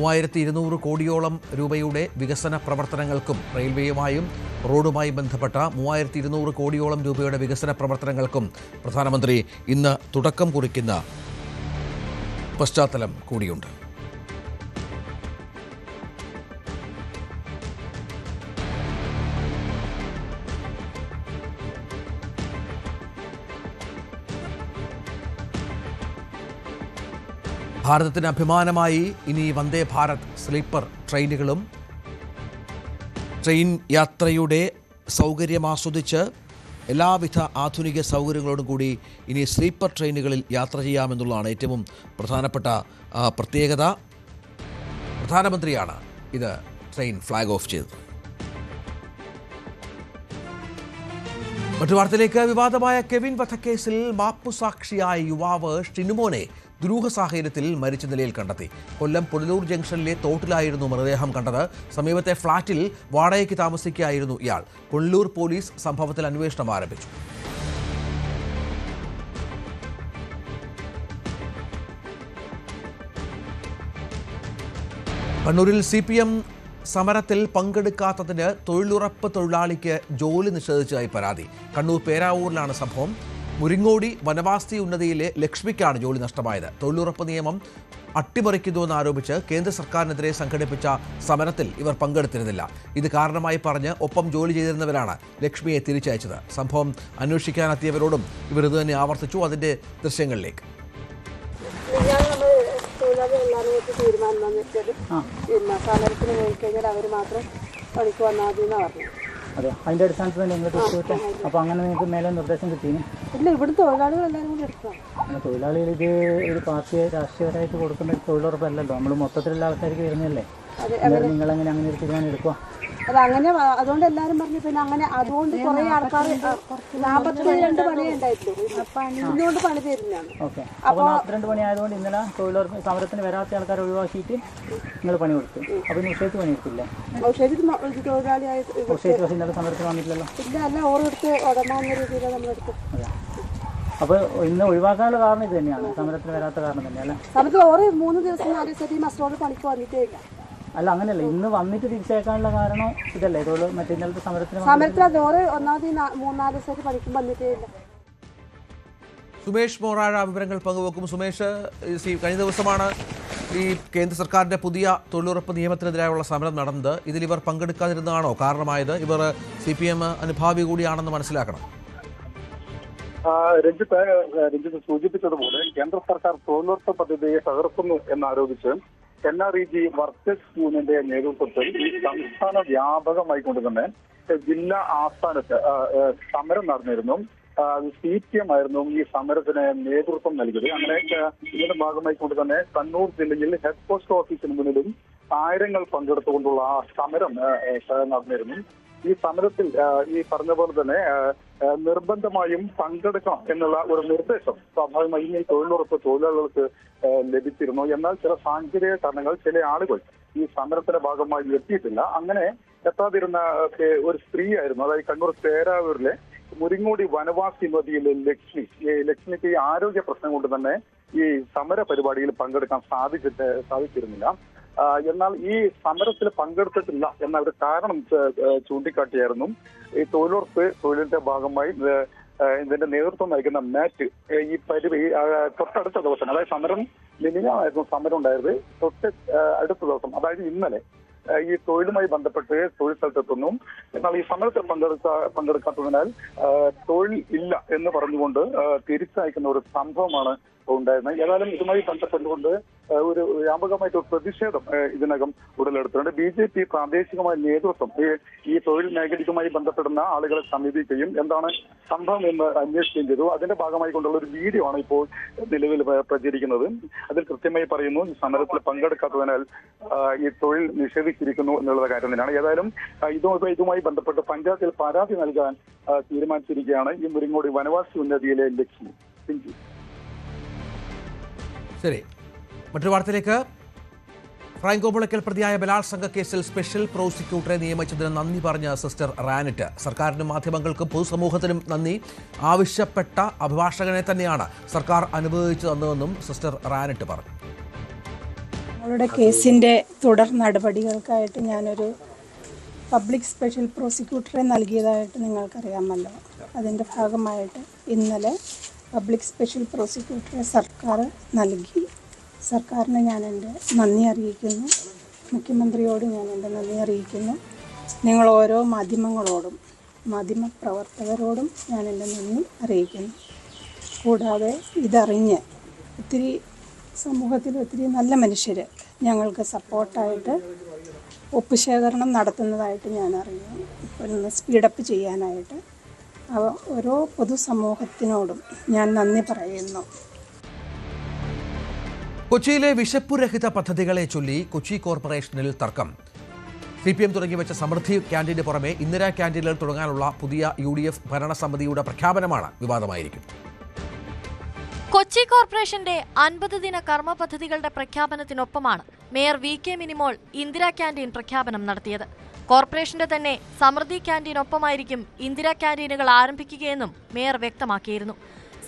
3200 കോടിയോളം രൂപയുടെ വികസന പ്രവർത്തനങ്ങൾക്കും റെയിൽവേയുമായും റോഡുമായി ബന്ധപ്പെട്ട 3200 കോടിയോളം രൂപയുടെ വികസന പ്രവർത്തനങ്ങൾക്കും പ്രധാനമന്ത്രി ഇന്ന് തുടക്കം കുറിക്കുന്ന പശ്ചാത്തലം കൂടിയുണ്ട്. ഭാരതത്തിന് അഭിമാനമായി ഇനി വന്ദേ ഭാരത് സ്ലീപ്പർ ട്രെയിനുകളും ട്രെയിൻ യാത്രയുടെ സൗകര്യം ആസ്വദിച്ച് എല്ലാവിധ ആധുനിക സൗകര്യങ്ങളോടും കൂടി ഇനി സ്ലീപ്പർ ട്രെയിനുകളിൽ യാത്ര ചെയ്യാമെന്നുള്ളതാണ് ഏറ്റവും പ്രധാനപ്പെട്ട പ്രത്യേകത. പ്രധാനമന്ത്രിയാണ് ഇത് ട്രെയിൻ ഫ്ലാഗ് ഓഫ് ചെയ്തത്. മറ്റു വാർത്തയിലേക്ക്. വിവാദമായ കെവിൻ വധക്കേസിൽ മാപ്പുസാക്ഷിയായ യുവാവ് ഷിനുമോനെ ദുരൂഹ സാഹചര്യത്തിൽ മരിച്ച നിലയിൽ കണ്ടെത്തി. കൊല്ലം പുനലൂർ ജംഗ്ഷനിലെ തോട്ടിലായിരുന്നു മൃതദേഹം കണ്ടത്. സമീപത്തെ ഫ്ളാറ്റിൽ വാടകയ്ക്ക് താമസിക്കുകയായിരുന്നു ഇയാൾ. പുനലൂർ പോലീസ് സംഭവത്തിൽ അന്വേഷണം ആരംഭിച്ചു. കണ്ണൂരിൽ CPM സമരത്തിൽ പങ്കെടുക്കാത്തതിന് തൊഴിലുറപ്പ് തൊഴിലാളിക്ക് ജോലി നിഷേധിച്ചതായി പരാതി. കണ്ണൂർ പേരാവൂരിലാണ് സംഭവം. മുരിങ്ങോടി വനവാസി ഉന്നതിയിലെ ലക്ഷ്മിക്കാണ് ജോലി നഷ്ടമായത്. തൊഴിലുറപ്പ് നിയമം അട്ടിമറിക്കുന്നുവെന്ന് ആരോപിച്ച് കേന്ദ്ര സർക്കാരിനെതിരെ സംഘടിപ്പിച്ച സമരത്തിൽ ഇവർ പങ്കെടുത്തിരുന്നില്ല. ഇത് കാരണമായി പറഞ്ഞ് ഒപ്പം ജോലി ചെയ്തിരുന്നവരാണ് ലക്ഷ്മിയെ തിരിച്ചയച്ചത്. സംഭവം അന്വേഷിക്കാനെത്തിയവരോടും ഇവർ ഇതുതന്നെ ആവർത്തിച്ചു. അതിൻ്റെ ദൃശ്യങ്ങളിലേക്ക്. സമരത്തിന് പോയി കഴിഞ്ഞാൽ അവർ മാത്രം പണിക്ക് വന്നാൽ മതി എന്നാണ് പറഞ്ഞത്. അതെ, അതിൻ്റെ അടിസ്ഥാനത്തിൽ തന്നെ ഇങ്ങോട്ട് വിട്ടുവിട്ടാൽ അപ്പോൾ അങ്ങനെ നിങ്ങൾക്ക് മേലെ നിർദ്ദേശം കിട്ടീന്? ഇല്ല, ഇവിടെ തൊഴിലാളികൾ എല്ലാവരും കൂടി എടുക്കണം. തൊഴിലാളികൾ ഇത് ഒരു പാർട്ടിയെ രാഷ്ട്രീയപരമായിട്ട് കൊടുക്കുന്ന തൊഴിലുറപ്പല്ലല്ലോ, നമ്മൾ മൊത്തത്തിലുള്ള ആൾക്കാർക്ക് വരുന്നതല്ലേ. നിങ്ങളെങ്ങനെ അങ്ങനെ ഒരു തീരുമാനം എടുക്കുക? അത് അങ്ങനെ അതുകൊണ്ട് എല്ലാരും പറഞ്ഞു പിന്നെ അങ്ങനെ അതുകൊണ്ട് കുറെ ആൾക്കാർ 42 പണിയേ ഉണ്ടായിട്ടുള്ളൂ. ഇന്നുകൊണ്ട് പണി തരുന്നതാണ്. അപ്പോൾ 42 പണി ആയതുകൊണ്ട് ഇന്നലെ തൊഴിലുറപ്പ് സമരത്തിന് വരാത്ത ആൾക്കാരെ ഒഴിവാക്കിയിട്ട് നിങ്ങൾ പണി കൊടുത്തു. അപ്പോൾ ഇന്ന് ഉഷേത്ത് പണി എടുത്തില്ല. തൊഴിലാളിയായി ഇന്നലെ സമരത്തിന് വന്നിട്ടില്ലല്ലോ. ഇല്ല അല്ല ഓരോരുത്തർ ഉടമാവുന്ന രീതിയിലാണ് നമ്മളെടുത്ത്. അപ്പോൾ ഇന്ന് ഒഴിവാക്കാനുള്ള കാരണം ഇത് തന്നെയാണ്, സമരത്തിന് വരാത്ത കാരണം തന്നെയല്ല. സമരത്തിൽ ഓരോ 3 ദിവസം 4 ദിവസം മസ്റ്റോട് പണിക്ക് വന്നിട്ടേ ഇല്ല. അല്ല അങ്ങനെയല്ല, ഇന്ന് വന്നിട്ട് തിരിച്ചേക്കാനുള്ള കാരണം ഇതല്ലേ മറ്റേ ഇന്നലത്തെ സമരത്തിൽ അത് ഓരോ ഒന്നാമത് 3-4 ദിവസമായിട്ട് പണിക്കും വന്നിട്ടേ ഇല്ല. സുമേഷ് മോറാഴ വിവരങ്ങൾ പങ്കുവെക്കും. സുമേഷ്, കഴിഞ്ഞ ദിവസമാണ് ഈ കേന്ദ്ര സർക്കാരിന്റെ പുതിയ തൊഴിലുറപ്പ് നിയമത്തിനെതിരായുള്ള സമരം നടന്നത്. ഇതിൽ ഇവർ പങ്കെടുക്കാതിരുന്നതാണോ കാരണമായത്? ഇവർ CPM അനുഭാവി കൂടിയാണെന്ന് മനസ്സിലാക്കണം. രഞ്ജിത്ത് സൂചിപ്പിച്ചതുപോലെ കേന്ദ്ര സർക്കാർ തൊഴിലുറപ്പ് പദ്ധതിയെ തകർക്കുന്നു എന്നാരോപിച്ച് NREG വർക്കേഴ്സ് യൂണിയന്റെ നേതൃത്വത്തിൽ ഈ സംസ്ഥാന വ്യാപകമായിക്കൊണ്ട് തന്നെ ജില്ലാ ആസ്ഥാനത്ത് സമരം നടന്നിരുന്നു. CPM ആയിരുന്നു ഈ സമരത്തിന് നേതൃത്വം നൽകിയത്. അങ്ങനെ ഇതിന്റെ ഭാഗമായിക്കൊണ്ട് തന്നെ കണ്ണൂർ ജില്ലയിൽ ഹെഡ് പോസ്റ്റ് ഓഫീസിന് മുന്നിലും ആയിരങ്ങൾ പങ്കെടുത്തുകൊണ്ടുള്ള സമരം നടന്നിരുന്നു. ഈ സമരത്തിൽ ഈ പറഞ്ഞ പോലെ തന്നെ നിർബന്ധമായും പങ്കെടുക്കണം എന്നുള്ള ഒരു നിർദ്ദേശം സ്വാഭാവികമായും ഈ തൊഴിലുറപ്പ് തൊഴിലാളികൾക്ക് ലഭിച്ചിരുന്നു. എന്നാൽ ചില സാങ്കേതിക കാരണങ്ങൾ ചില ആളുകൾ ഈ സമരത്തിന്റെ ഭാഗമായി എത്തിയിട്ടില്ല. അങ്ങനെ എത്താതിരുന്ന ഒരു സ്ത്രീയായിരുന്നു, അതായത് കണ്ണൂർ ചേരാവൂരിലെ മുരിങ്ങോടി വനവാസി നദിയിലെ ലക്ഷ്മിക്ക് ഈ ആരോഗ്യ പ്രശ്നം കൊണ്ട് തന്നെ ഈ സമര പരിപാടിയിൽ പങ്കെടുക്കാൻ സാധിച്ചിരുന്നില്ല. എന്നാൽ ഈ സമരത്തിൽ പങ്കെടുത്തിട്ടില്ല എന്ന ഒരു കാരണം ചൂണ്ടിക്കാട്ടിയായിരുന്നു ഈ തൊഴിലിന്റെ ഭാഗമായി ഇതിന്റെ നേതൃത്വം നൽകുന്ന മാറ്റ് ഈ തൊട്ടടുത്ത ദിവസം, അതായത് സമരം മിനിഞ്ഞാന്നായിരുന്നു സമരം ഉണ്ടായത്. അടുത്ത ദിവസം, അതായത് ഇന്നലെ ഈ തൊഴിലുമായി ബന്ധപ്പെട്ട് തൊഴിൽ സ്ഥലത്തെത്തുന്നു. എന്നാൽ ഈ സമരത്തിൽ പങ്കെടുക്കാത്തതിനാൽ തൊഴിൽ ഇല്ല എന്ന് പറഞ്ഞുകൊണ്ട് തിരിച്ചയക്കുന്ന ഒരു സംഭവമാണ് ഉണ്ടായിരുന്നത്. ഏതായാലും ഇതുമായി ബന്ധപ്പെട്ടുകൊണ്ട് ഒരു വ്യാപകമായിട്ട് ഒരു പ്രതിഷേധം ഇതിനകം ഉടലെടുത്തിട്ടുണ്ട്. BJP പ്രാദേശികമായ നേതൃത്വം ഈ തൊഴിൽ മേഖലയുമായി ബന്ധപ്പെടുന്ന ആളുകളെ സമീപിക്കുകയും എന്താണ് സംഭവം എന്ന് അന്വേഷിക്കുകയും ചെയ്തു. അതിന്റെ ഭാഗമായി കൊണ്ടുള്ള ഒരു വീഡിയോ ആണ് ഇപ്പോൾ നിലവിൽ പ്രചരിക്കുന്നത്. അതിൽ കൃത്യമായി പറയുന്നു ഈ സമരത്തിൽ പങ്കെടുക്കാത്തതിനാൽ ഈ തൊഴിൽ നിഷേധിച്ചിരിക്കുന്നു എന്നുള്ള കാര്യം തന്നെയാണ്. ഏതായാലും ഇതുമായി ബന്ധപ്പെട്ട് പഞ്ചായത്തിൽ പരാതി നൽകാൻ തീരുമാനിച്ചിരിക്കുകയാണ് ഈ മുരിങ്ങോടി വനവാസി ഉന്നതിയിലെ ലക്ഷ്മി. ശരി, മറ്റൊരു വാർത്തയിലേക്ക്. ഫ്രാങ്കോ മുളയ്ക്കൽ പ്രതിയായ ബലാത്സംഗ കേസിൽ സ്പെഷ്യൽ പ്രോസിക്യൂട്ടറെ നിയമിച്ചതിന് നന്ദി പറഞ്ഞ സിസ്റ്റർ റാനറ്റ്. സർക്കാരിനും മാധ്യമങ്ങൾക്കും പൊതുസമൂഹത്തിനും നന്ദി. ആവശ്യപ്പെട്ട അഭിഭാഷകനെ തന്നെയാണ് സർക്കാർ അനുവദിച്ചു തന്നതെന്നും സിസ്റ്റർ റാനറ്റ് പറഞ്ഞു. ഞങ്ങളുടെ കേസിൻ്റെ തുടർ നടപടികൾക്കായിട്ട് ഞാനൊരു പബ്ലിക് സ്പെഷ്യൽ പ്രോസിക്യൂട്ടറെ നൽകിയതായിട്ട് നിങ്ങൾക്കറിയാമല്ലോ. അതിൻ്റെ ഭാഗമായിട്ട് ഇന്നലെ പബ്ലിക് സ്പെഷ്യൽ പ്രോസിക്യൂട്ടറെ സർക്കാർ നൽകി. സർക്കാരിന് ഞാൻ എൻ്റെ നന്ദി അറിയിക്കുന്നു. മുഖ്യമന്ത്രിയോട് ഞാൻ എൻ്റെ നന്ദി അറിയിക്കുന്നു. നിങ്ങൾ ഓരോ മാധ്യമങ്ങളോടും മാധ്യമപ്രവർത്തകരോടും ഞാൻ എൻ്റെ നന്ദി അറിയിക്കുന്നു. കൂടാതെ ഇതറിഞ്ഞ് ഒത്തിരി സമൂഹത്തിൽ ഒത്തിരി നല്ല മനുഷ്യർ ഞങ്ങൾക്ക് സപ്പോർട്ടായിട്ട് ഒപ്പുശേഖരണം നടത്തുന്നതായിട്ട് ഞാൻ അറിയുന്നു. ഒന്ന് സ്പീഡപ്പ് ചെയ്യാനായിട്ട് ഓരോ പൊതുസമൂഹത്തിനോടും ഞാൻ നന്ദി പറയുന്നു. കൊച്ചിയിലെ വിശപ്പുരഹിത പദ്ധതികളെ ചൊല്ലി കൊച്ചി കോർപ്പറേഷനിൽ തർക്കം. CPM തുടങ്ങിവെച്ച സമൃദ്ധി ക്യാൻറ്റീന് പുറമെ ഇന്ദിരാ ക്യാൻറ്റീനുകൾ തുടങ്ങാനുള്ള പുതിയ UDF ഭരണസമിതിയുടെ പ്രഖ്യാപനമാണ് വിവാദമായിരിക്കുന്നത്. കൊച്ചി കോർപ്പറേഷന്റെ 50 ദിന കർമ്മ പദ്ധതികളുടെ പ്രഖ്യാപനത്തിനൊപ്പമാണ് mayor VK Minimol Indira canteen പ്രഖ്യാപനം നടത്തിയത്. കോർപ്പറേഷന്റെ തന്നെ സമൃദ്ധി ക്യാൻറ്റീനൊപ്പമായിരിക്കും ഇന്ദിരാ ക്യാൻറ്റീനുകൾ ആരംഭിക്കുകയെന്നും മേയർ വ്യക്തമാക്കിയിരുന്നു.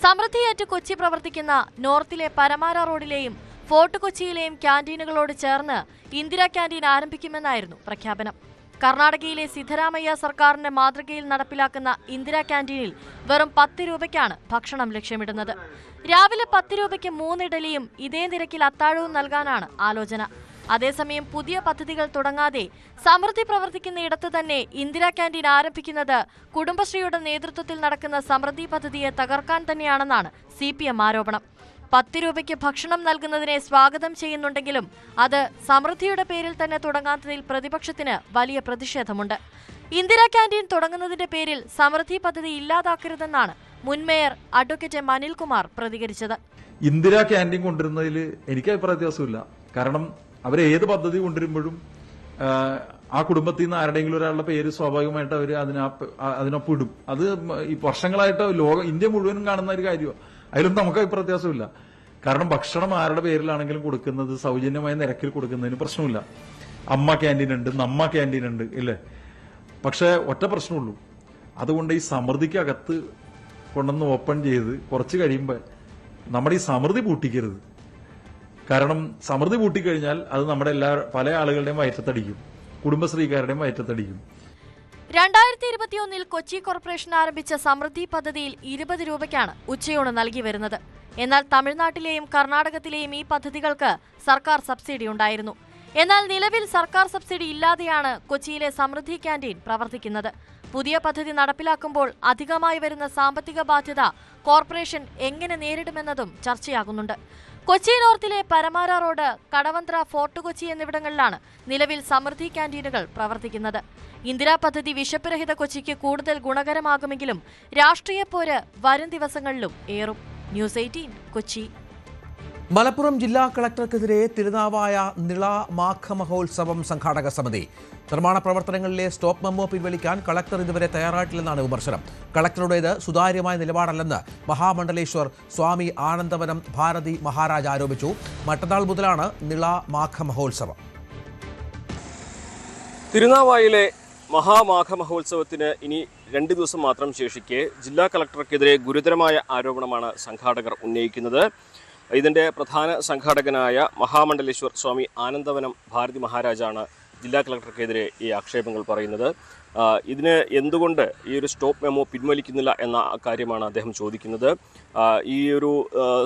സമൃദ്ധിയേറ്റ് കൊച്ചി പ്രവർത്തിക്കുന്ന നോർത്തിലെ പരമാര റോഡിലെയും ഫോർട്ട് കൊച്ചിയിലെയും ക്യാൻറ്റീനുകളോട് ചേർന്ന് ഇന്ദിരാ ക്യാൻറ്റീൻ ആരംഭിക്കുമെന്നായിരുന്നു പ്രഖ്യാപനം. കർണാടകയിലെ സിദ്ധരാമയ്യ സർക്കാരിന്റെ മാതൃകയിൽ നടപ്പിലാക്കുന്ന ഇന്ദിരാ ക്യാൻറ്റീനിൽ വെറും 10 രൂപയ്ക്കാണ് ഭക്ഷണം ലക്ഷ്യമിടുന്നത്. രാവിലെ 10 രൂപയ്ക്ക് 3 ഇഡലിയും ഇതേ നിരക്കിൽ അത്താഴവും നൽകാനാണ് ആലോചന. അതേസമയം പുതിയ പദ്ധതികൾ തുടങ്ങാതെ സമൃദ്ധി പ്രവർത്തിക്കുന്ന ഇടത്ത് തന്നെ ഇന്ദിരാ ക്യാൻറ്റീൻ ആരംഭിക്കുന്നത് കുടുംബശ്രീയുടെ നേതൃത്വത്തിൽ നടക്കുന്ന സമൃദ്ധി പദ്ധതിയെ തകർക്കാൻ തന്നെയാണെന്നാണ് CPM ആരോപണം. 10 രൂപയ്ക്ക് ഭക്ഷണം നൽകുന്നതിനെ സ്വാഗതം ചെയ്യുന്നുണ്ടെങ്കിലും അത് സമൃദ്ധിയുടെ പേരിൽ തന്നെ തുടങ്ങാത്തതിൽ പ്രതിപക്ഷത്തിന് വലിയ പ്രതിഷേധമുണ്ട്. ഇന്ദിരാ ക്യാൻറ്റീൻ തുടങ്ങുന്നതിന്റെ പേരിൽ സമൃദ്ധി പദ്ധതി ഇല്ലാതാക്കരുതെന്നാണ് മുൻ മേയർ അഡ്വക്കേറ്റ് അനിൽകുമാർ പ്രതികരിച്ചത്. ഇന്ദിരാ ക്യാൻറ്റീൻ കൊണ്ടുവരുന്നതിൽ എനിക്ക് അഭിപ്രായ വ്യത്യാസമില്ല. കാരണം അവർ ഏത് പദ്ധതി കൊണ്ടുവരുമ്പോഴും ആ കുടുംബത്തിൽ നിന്ന് ആരുടെയെങ്കിലും ഒരാളുടെ പേര് സ്വാഭാവികമായിട്ട് അവർ അതിനൊപ്പം ഇടും. അത് ഈ വർഷങ്ങളായിട്ട് ഇന്ത്യ മുഴുവനും കാണുന്ന ഒരു കാര്യമാണ്. അതിലൊന്നും നമുക്ക് അഭിപ്രായ വ്യത്യാസമില്ല. കാരണം ഭക്ഷണം ആരുടെ പേരിലാണെങ്കിലും കൊടുക്കുന്നത് സൗജന്യമായ നിരക്കിൽ കൊടുക്കുന്നതിന് പ്രശ്നമില്ല. അമ്മ ക്യാൻറ്റീൻ ഉണ്ട്, നമ്മ ക്യാൻറ്റീൻ ഉണ്ട്, ഇല്ലേ? പക്ഷെ ഒറ്റ പ്രശ്നമുള്ളൂ, അതുകൊണ്ട് ഈ സമൃദ്ധിക്കകത്ത് കൊണ്ടുവന്ന് ഓപ്പൺ ചെയ്ത് കുറച്ച് കഴിയുമ്പോൾ നമ്മുടെ ഈ സമൃദ്ധി പൂട്ടിക്കരുത്. കാരണം സമൃദ്ധി പൂട്ടിക്കഴിഞ്ഞാൽ അത് നമ്മുടെ പല ആളുകളുടെയും വയറ്റത്തടിക്കും, കുടുംബശ്രീക്കാരുടെയും വയറ്റത്തടിക്കും. 2021 കൊച്ചി കോർപ്പറേഷൻ ആരംഭിച്ച സമൃദ്ധി പദ്ധതിയിൽ 20 രൂപയ്ക്കാണ് ഉച്ചയൂണ് നൽകി വരുന്നത്. എന്നാൽ തമിഴ്നാട്ടിലെയും കർണാടകത്തിലെയും ഈ പദ്ധതികൾക്ക് സർക്കാർ സബ്സിഡി ഉണ്ടായിരുന്നു. എന്നാൽ നിലവിൽ സർക്കാർ സബ്സിഡി ഇല്ലാതെയാണ് കൊച്ചിയിലെ സമൃദ്ധി ക്യാൻറ്റീൻ പ്രവർത്തിക്കുന്നത്. പുതിയ പദ്ധതി നടപ്പിലാക്കുമ്പോൾ അധികമായി വരുന്ന സാമ്പത്തിക ബാധ്യത കോർപ്പറേഷൻ എങ്ങനെ നേരിടുമെന്നതും ചർച്ചയാകുന്നുണ്ട്. കൊച്ചി നോർത്തിലെ പരമാര റോഡ്, കടവന്ത്ര, ഫോർട്ട് കൊച്ചി എന്നിവിടങ്ങളിലാണ് നിലവിൽ സമൃദ്ധി ക്യാൻറ്റീനുകൾ പ്രവർത്തിക്കുന്നത്. ഇന്ദിരാ പദ്ധതി വിശപ്പ് രഹിത കൊച്ചിക്ക് കൂടുതൽ ഗുണകരമാകുമെങ്കിലും രാഷ്ട്രീയ പോര് വരും ദിവസങ്ങളിലും ഏറും. ന്യൂസ് 18 കൊച്ചി. മലപ്പുറം ജില്ലാ കളക്ടർക്കെതിരെ തിരുനാവായ നിള മാഘ മഹോത്സവം സംഘാടക സമിതി. നിർമ്മാണ പ്രവർത്തനങ്ങളിലെ സ്റ്റോപ്പ് മെമ്മോ പിൻവലിക്കാൻ കളക്ടർ ഇതുവരെ തയ്യാറായിട്ടില്ലെന്നാണ് വിമർശനം. കളക്ടറുടേത് സുതാര്യമായ നിലപാടല്ലെന്ന് മഹാമണ്ഡലേശ്വർ സ്വാമി ആനന്ദവനം ഭാരതി മഹാരാജ് ആരോപിച്ചു. മറ്റന്നാൾ മുതലാണ് നിള മാഘ മഹോത്സവം. തിരുനാവായിലെ മഹാമാഘ മഹോത്സവത്തിന് ഇനി 2 ദിവസം മാത്രം ശേഷിക്കെ ജില്ലാ കളക്ടർക്കെതിരെ ഗുരുതരമായ ആരോപണമാണ് സംഘാടകർ ഉന്നയിക്കുന്നത്. ഇതിൻ്റെ പ്രധാന സംഘാടകനായ മഹാമണ്ഡലേശ്വർ സ്വാമി ആനന്ദവനം ഭാരതി മഹാരാജാണ് ജില്ലാ കളക്ടർക്കെതിരെ ഈ ആക്ഷേപങ്ങൾ പറയുന്നത്. ഇതിന് എന്തുകൊണ്ട് ഈ ഒരു സ്റ്റോപ്പ് മെമ്മോ പിൻവലിക്കുന്നില്ല എന്ന കാര്യമാണ് അദ്ദേഹം ചോദിക്കുന്നത്. ഈ ഒരു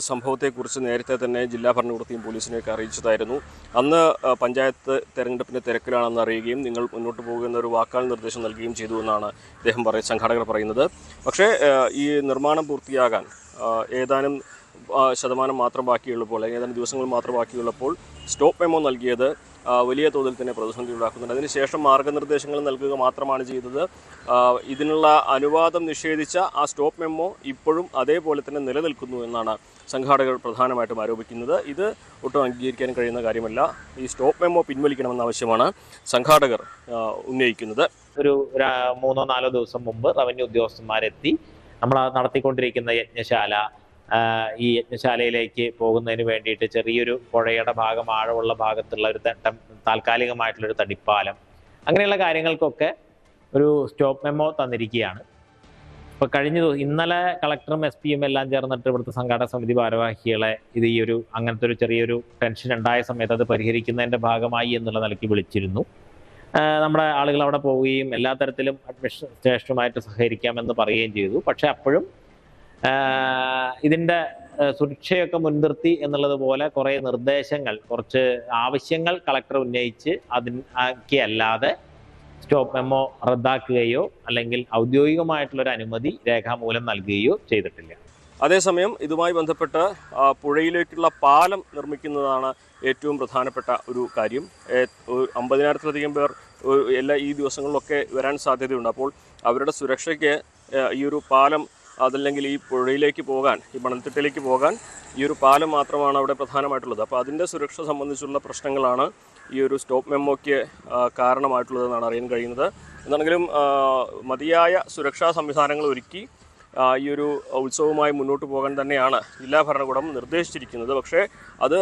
സംഭവത്തെക്കുറിച്ച് നേരത്തെ തന്നെ ജില്ലാ ഭരണകൂടത്തെയും പോലീസിനെയൊക്കെ അറിയിച്ചതായിരുന്നു. അന്ന് പഞ്ചായത്ത് തെരഞ്ഞെടുപ്പിൻ്റെ തിരക്കിലാണെന്ന് അറിയുകയും നിങ്ങൾ മുന്നോട്ട് പോകുന്ന ഒരു വാക്കാൽ നിർദ്ദേശം നൽകുകയും ചെയ്തു എന്നാണ് സംഘാടകർ പറയുന്നത്. പക്ഷേ ഈ നിർമ്മാണം പൂർത്തിയാകാൻ ഏതാനും ശതമാനം മാത്രം ബാക്കിയുള്ളപ്പോൾ, അല്ലെങ്കിൽ ഏതാനും ദിവസങ്ങൾ മാത്രം ബാക്കിയുള്ളപ്പോൾ സ്റ്റോപ്പ് മെമ്മോ നൽകിയത് വലിയ തോതിൽ തന്നെ പ്രതിസന്ധി ഉണ്ടാക്കുന്നുണ്ട്. അതിനുശേഷം മാർഗനിർദ്ദേശങ്ങൾ നൽകുക മാത്രമാണ് ചെയ്തത്. ഇതിനുള്ള അനുവാദം നിഷേധിച്ച ആ സ്റ്റോപ്പ് മെമ്മോ ഇപ്പോഴും അതേപോലെ തന്നെ നിലനിൽക്കുന്നു എന്നാണ് സംഘാടകർ പ്രധാനമായിട്ടും ആരോപിക്കുന്നത്. ഇത് ഒട്ടും അംഗീകരിക്കാൻ കഴിയുന്ന കാര്യമല്ല. ഈ സ്റ്റോപ്പ് മെമ്മോ പിൻവലിക്കണമെന്ന ആവശ്യമാണ് സംഘാടകർ ഉന്നയിക്കുന്നത്. ഒരു 3-4 ദിവസം മുമ്പ് റവന്യൂ ഉദ്യോഗസ്ഥന്മാരെത്തി നമ്മൾ നടത്തിക്കൊണ്ടിരിക്കുന്ന യജ്ഞശാല, ഈ യജ്ഞശാലയിലേക്ക് പോകുന്നതിന് വേണ്ടിയിട്ട് ചെറിയൊരു പുഴയുടെ ഭാഗം, ആഴമുള്ള ഭാഗത്തുള്ള ഒരു താൽക്കാലികമായിട്ടുള്ളൊരു തടിപ്പാലം, അങ്ങനെയുള്ള കാര്യങ്ങൾക്കൊക്കെ ഒരു സ്റ്റോപ്പ് മെമ്മോ തന്നിരിക്കുകയാണ്. ഇപ്പോൾ ഇന്നലെ കളക്ടറും SP എല്ലാം ചേർന്നിട്ട് ഇവിടുത്തെ സംഘാടക സമിതി ഭാരവാഹികളെ ഇത് ഈ ഒരു അങ്ങനത്തെ ഒരു ചെറിയൊരു ടെൻഷൻ ഉണ്ടായ സമയത്ത് അത് പരിഹരിക്കുന്നതിൻ്റെ ഭാഗമായി എന്നുള്ള നിലയ്ക്ക് വിളിച്ചിരുന്നു. നമ്മുടെ ആളുകൾ അവിടെ പോവുകയും എല്ലാ തരത്തിലും അഡ്മിനിസ്ട്രേഷനുമായിട്ട് സഹകരിക്കാമെന്ന് പറയുകയും ചെയ്തു. പക്ഷെ അപ്പോഴും ഇതിൻ്റെ സുരക്ഷയൊക്കെ മുൻനിർത്തി എന്നുള്ളതുപോലെ കുറേ നിർദ്ദേശങ്ങൾ, കുറച്ച് ആവശ്യങ്ങൾ കളക്ടർ ഉന്നയിച്ച് അല്ലാതെ സ്റ്റോപ്പ് മെമ്മോ റദ്ദാക്കുകയോ അല്ലെങ്കിൽ ഔദ്യോഗികമായിട്ടുള്ളൊരു അനുമതി രേഖാമൂലം നൽകുകയോ ചെയ്തിട്ടില്ല. അതേസമയം ഇതുമായി ബന്ധപ്പെട്ട് പുഴയിലേക്കുള്ള പാലം നിർമ്മിക്കുന്നതാണ് ഏറ്റവും പ്രധാനപ്പെട്ട ഒരു കാര്യം. 50,000-ലധികം പേർ ഈ ദിവസങ്ങളിലൊക്കെ വരാൻ സാധ്യതയുണ്ട്. അപ്പോൾ അവരുടെ സുരക്ഷയ്ക്ക് ഈ ഒരു പാലം, അതല്ലെങ്കിൽ ഈ പുഴയിലേക്ക് പോകാൻ, ഈ മണൽത്തിട്ടയിലേക്ക് പോകാൻ ഈ ഒരു പാലം മാത്രമാണ് അവിടെ പ്രധാനമായിട്ടുള്ളത്. അപ്പോൾ അതിൻ്റെ സുരക്ഷ സംബന്ധിച്ചുള്ള പ്രശ്നങ്ങളാണ് ഈ ഒരു സ്റ്റോപ്പ് മെമ്മോയ്ക്ക് കാരണമായിട്ടുള്ളതെന്നാണ് അറിയാൻ കഴിയുന്നത്. എന്നാണെങ്കിലും മതിയായ സുരക്ഷാ സംവിധാനങ്ങൾ ഒരുക്കി ഈ ഒരു ഉത്സവവുമായി മുന്നോട്ട് പോകാൻ തന്നെയാണ് ജില്ലാ ഭരണകൂടം നിർദ്ദേശിച്ചിരിക്കുന്നത്. പക്ഷേ അത്